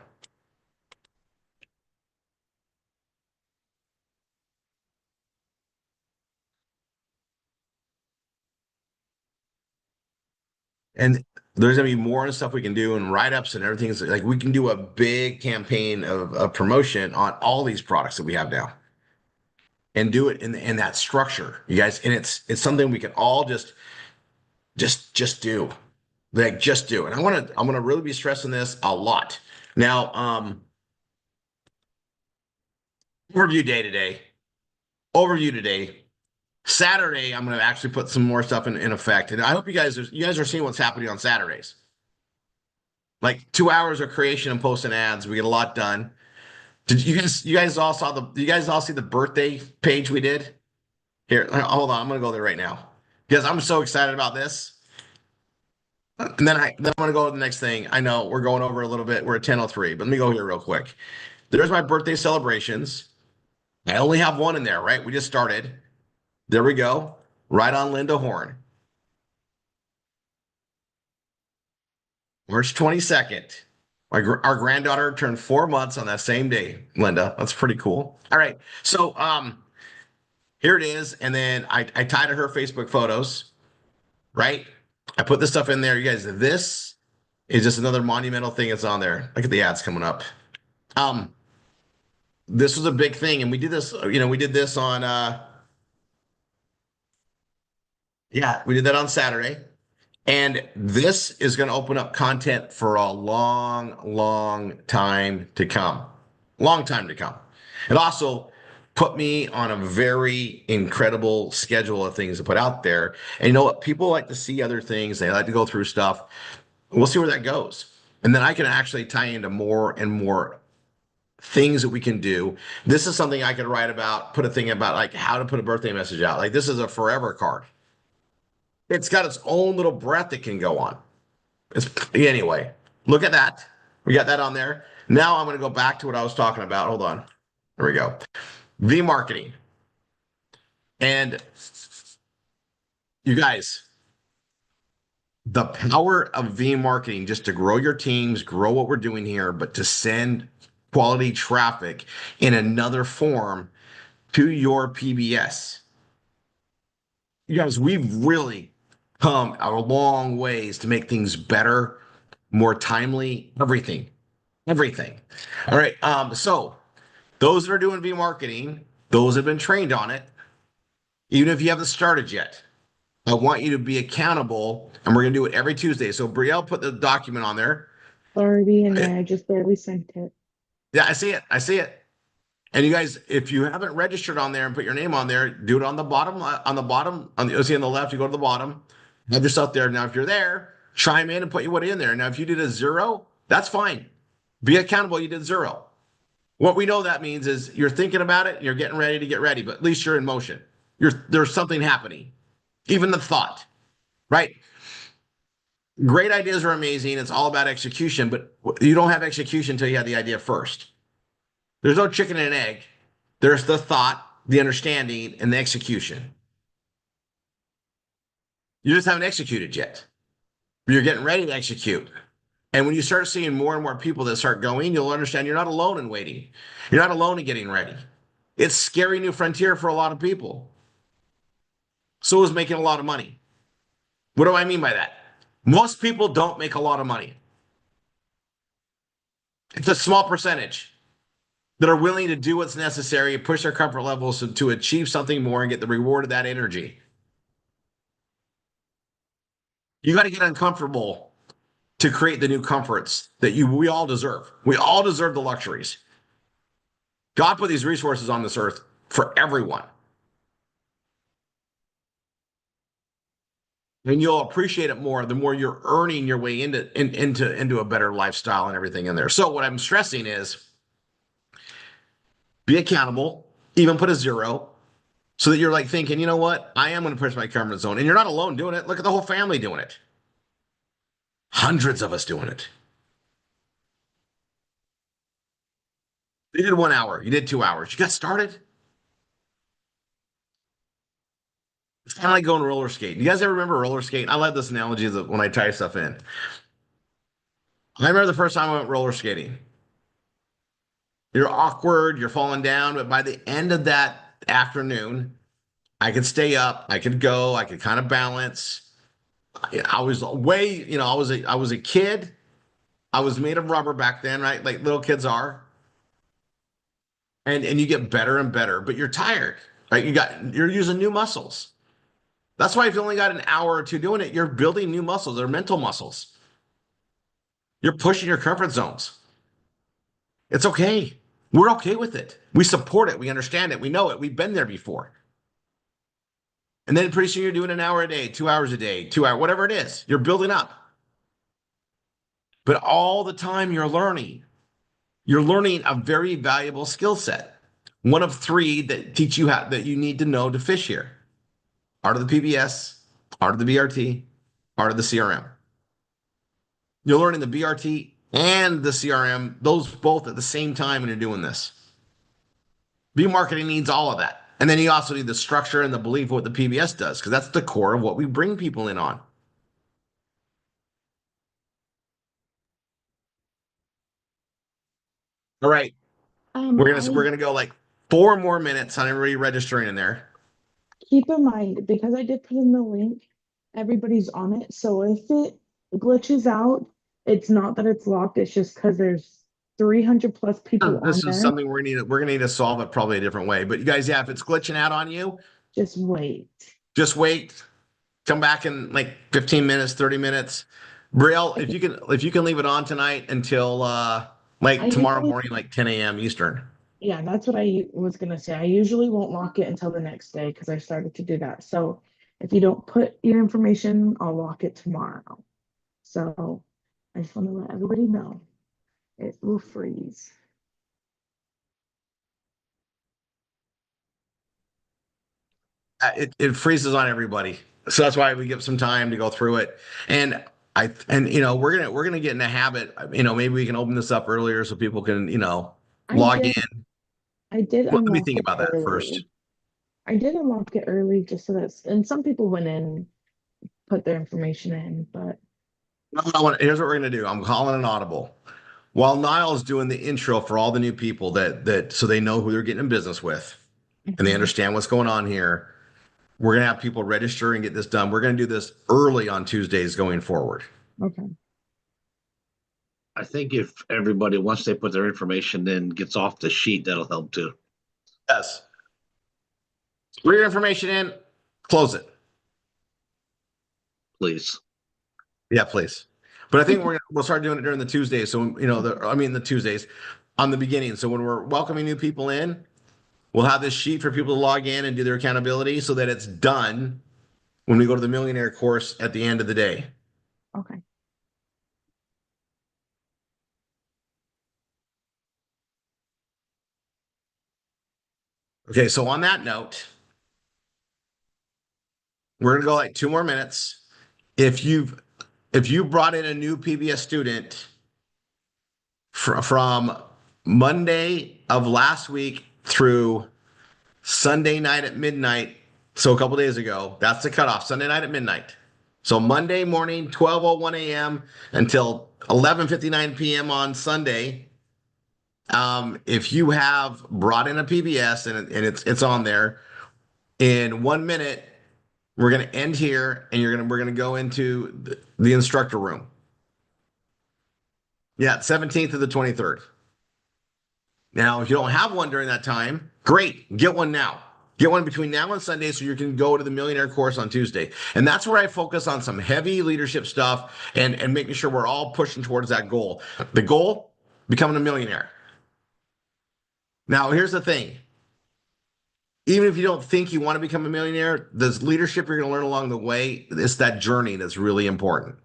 S7: And there's gonna be more and stuff we can do and write-ups and everything. It's like we can do a big campaign of promotion on all these products that we have now. And do it in that structure, you guys. And it's something we can all just do. Like just do. And I'm gonna really be stressing this a lot. Now, overview day today. Overview today. Saturday, I'm going to actually put some more stuff in effect. And I hope you guys are seeing what's happening on Saturdays. Like 2 hours of creation and posting ads. We get a lot done. Did you guys all see the birthday page we did? Here, hold on. I'm going to go there right now. Because I'm so excited about this. And then I'm going to go to the next thing. I know we're going over a little bit. We're at 10:03, but let me go here real quick. There's my birthday celebrations. I only have one in there, right? We just started. There we go. Right on Linda Horn. March 22nd. Our granddaughter turned 4 months on that same day, Linda. That's pretty cool. All right. So here it is. And then I tied to her Facebook photos, right? I put this stuff in there. You guys, this is just another monumental thing that's on there. Look at the ads coming up. This was a big thing. And we did this, we did this on we did that on Saturday. And this is going to open up content for a long, long time to come. Long time to come. It also put me on a very incredible schedule of things to put out there. And you know what? People like to see other things. They like to go through stuff. We'll see where that goes. And then I can actually tie into more and more things that we can do. This is something I could write about, put a thing about like how to put a birthday message out. Like this is a forever card. It's got its own little breath that can go on. Anyway, look at that. We got that on there. Now I'm going to go back to what I was talking about. Hold on. There we go. V marketing. And you guys, the power of V marketing just to grow your teams, grow what we're doing here, but to send quality traffic in another form to your PBS. You guys, we've really come a long ways to make things better, more timely, everything. Everything. All right. So those that are doing V marketing, those have been trained on it, even if you haven't started yet. I want you to be accountable, and we're gonna do it every Tuesday. So Brielle put the document on there.
S11: Already in there. I just barely sent it.
S7: Yeah, I see it. I see it. And you guys, if you haven't registered on there and put your name on there, do it on the bottom. You'll see on the left. You go to the bottom, have yourself there. Now, if you're there, chime in and put what in there. Now, if you did a 0, that's fine. Be accountable. You did 0. What we know that means is you're thinking about it and you're getting ready to get ready, but at least you're in motion. There's something happening, even the thought, right? Great ideas are amazing. It's all about execution, but you don't have execution until you have the idea first. There's no chicken and egg. There's the thought, the understanding, and the execution. You just haven't executed yet. You're getting ready to execute. And when you start seeing more and more people that start going, you'll understand you're not alone in waiting. You're not alone in getting ready. It's scary new frontier for a lot of people. So is making a lot of money. What do I mean by that? Most people don't make a lot of money. It's a small percentage that are willing to do what's necessary, push their comfort levels to achieve something more and get the reward of that energy. You got to get uncomfortable to create the new comforts that we all deserve. We all deserve the luxuries. God put these resources on this earth for everyone. And you'll appreciate it more the more you're earning your way into a better lifestyle and everything in there. So what I'm stressing is be accountable, even put a 0, so that you're like thinking, you know what? I am going to push my comfort zone. And you're not alone doing it. Look at the whole family doing it. Hundreds of us doing it. You did 1 hour. You did 2 hours. You got started. It's kind of like going roller skating. You guys ever remember roller skating? I love this analogy when I tie stuff in. I remember the first time I went roller skating. You're awkward, you're falling down, but by the end of that afternoon, I could stay up, I could go, I could kind of balance. I was I was a kid. I was made of rubber back then, right? Like little kids are. And you get better and better, but you're tired, right? You're using new muscles. That's why if you only got an hour or two doing it, you're building new muscles. They're mental muscles. You're pushing your comfort zones. It's okay. We're okay with it. We support it. We understand it. We know it. We've been there before. And then pretty soon you're doing an hour a day, 2 hours a day, 2 hours, whatever it is. You're building up. But all the time you're learning. You're learning a very valuable skill set. One of 3 that teach you that you need to know to fish here. Art of the PBS, art of the BRT, art of the CRM. You're learning the BRT and the CRM, those both at the same time when you're doing this. B marketing needs all of that. And then you also need the structure and the belief of what the PBS does, because that's the core of what we bring people in on. All right. We're gonna go like 4 more minutes on everybody registering in there.
S11: Keep in mind, because I did put in the link, everybody's on it. So if it glitches out, it's not that it's locked, it's just because there's 300 plus people on
S7: This is
S11: there.
S7: something we're gonna need to solve it probably a different way. But you guys, yeah, if it's glitching out on you,
S11: Just wait.
S7: just wait. Come back in like 15 minutes, 30 minutes. Brielle, if you can leave it on tonight until tomorrow morning, like 10 a.m. Eastern.
S11: Yeah, that's what I was gonna say. I usually won't lock it until the next day because I started to do that. So if you don't put your information, I'll lock it tomorrow. So I just want to let everybody know it will freeze.
S7: It freezes on everybody. So that's why we give some time to go through it. And we're gonna get in the habit. Maybe we can open this up earlier so people can
S11: I
S7: log
S11: did,
S7: in.
S11: I did
S7: Well, let me
S11: unlock
S7: think
S11: it
S7: about that
S11: early.
S7: first.
S11: I did unlock it early just so that, and some people went in, put their information in, but
S7: Here's what we're gonna do. I'm calling an audible. While Niall's doing the intro for all the new people that so they know who they're getting in business with and they understand what's going on here. We're gonna have people register and get this done. We're gonna do this early on Tuesdays going forward.
S11: okay.
S1: I think if everybody, once they put their information in, gets off the sheet, that'll help too.
S7: Yes. Put your information in, close it.
S1: Please.
S7: Yeah, please. But I think we'll start doing it during the Tuesdays. So the Tuesdays on the beginning. So when we're welcoming new people in, we'll have this sheet for people to log in and do their accountability so that it's done when we go to the millionaire course at the end of the day.
S11: Okay.
S7: Okay, so on that note, we're gonna go like 2 more minutes. If you brought in a new PBS student from Monday of last week through Sunday night at midnight, so a couple days ago, that's the cutoff, Sunday night at midnight. So Monday morning, 12:01 a.m. until 11:59 p.m. on Sunday. If you have brought in a PBS and it's on there, in 1 minute, we're gonna end here and we're gonna go into the instructor room. Yeah, 17th to the 23rd. Now, if you don't have one during that time, great, get one now. Get one between now and Sunday so you can go to the millionaire course on Tuesday. And that's where I focus on some heavy leadership stuff and making sure we're all pushing towards that goal. The goal, becoming a millionaire. Now, here's the thing. Even if you don't think you want to become a millionaire, there's leadership you're going to learn along the way. It's that journey that's really important.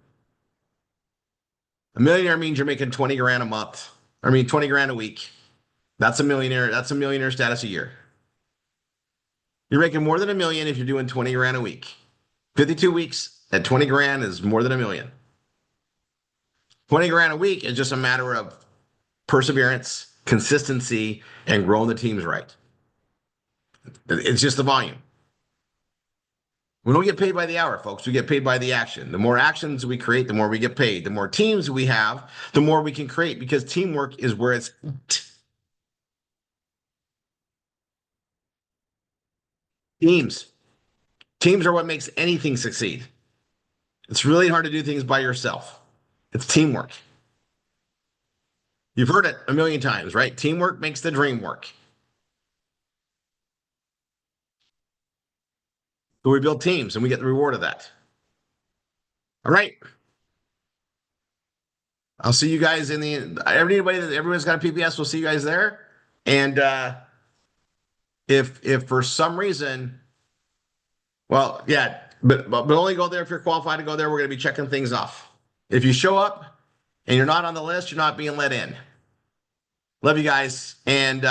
S7: A millionaire means you're making 20 grand a month. 20 grand a week. That's a millionaire. That's a millionaire status a year. You're making more than $1 million if you're doing 20 grand a week. 52 weeks at 20 grand is more than $1 million. 20 grand a week is just a matter of perseverance, consistency, and growing the teams right. It's just the volume. We don't get paid by the hour, folks. We get paid by the action. The more actions we create, the more we get paid. The more teams we have, the more we can create because teamwork is where it's at. Teams. Teams are what makes anything succeed. It's really hard to do things by yourself. It's teamwork. You've heard it a million times, right? Teamwork makes the dream work. So we build teams and we get the reward of that. All right. I'll see you guys in everyone's got a PBS, we'll see you guys there. And if for some reason, well, yeah, but only go there if you're qualified to go there. We're going to be checking things off. If you show up and you're not on the list, you're not being let in. Love you guys, and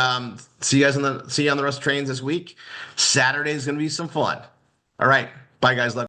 S7: see you on the rest of trains this week. Saturday is going to be some fun. All right, bye guys. Love.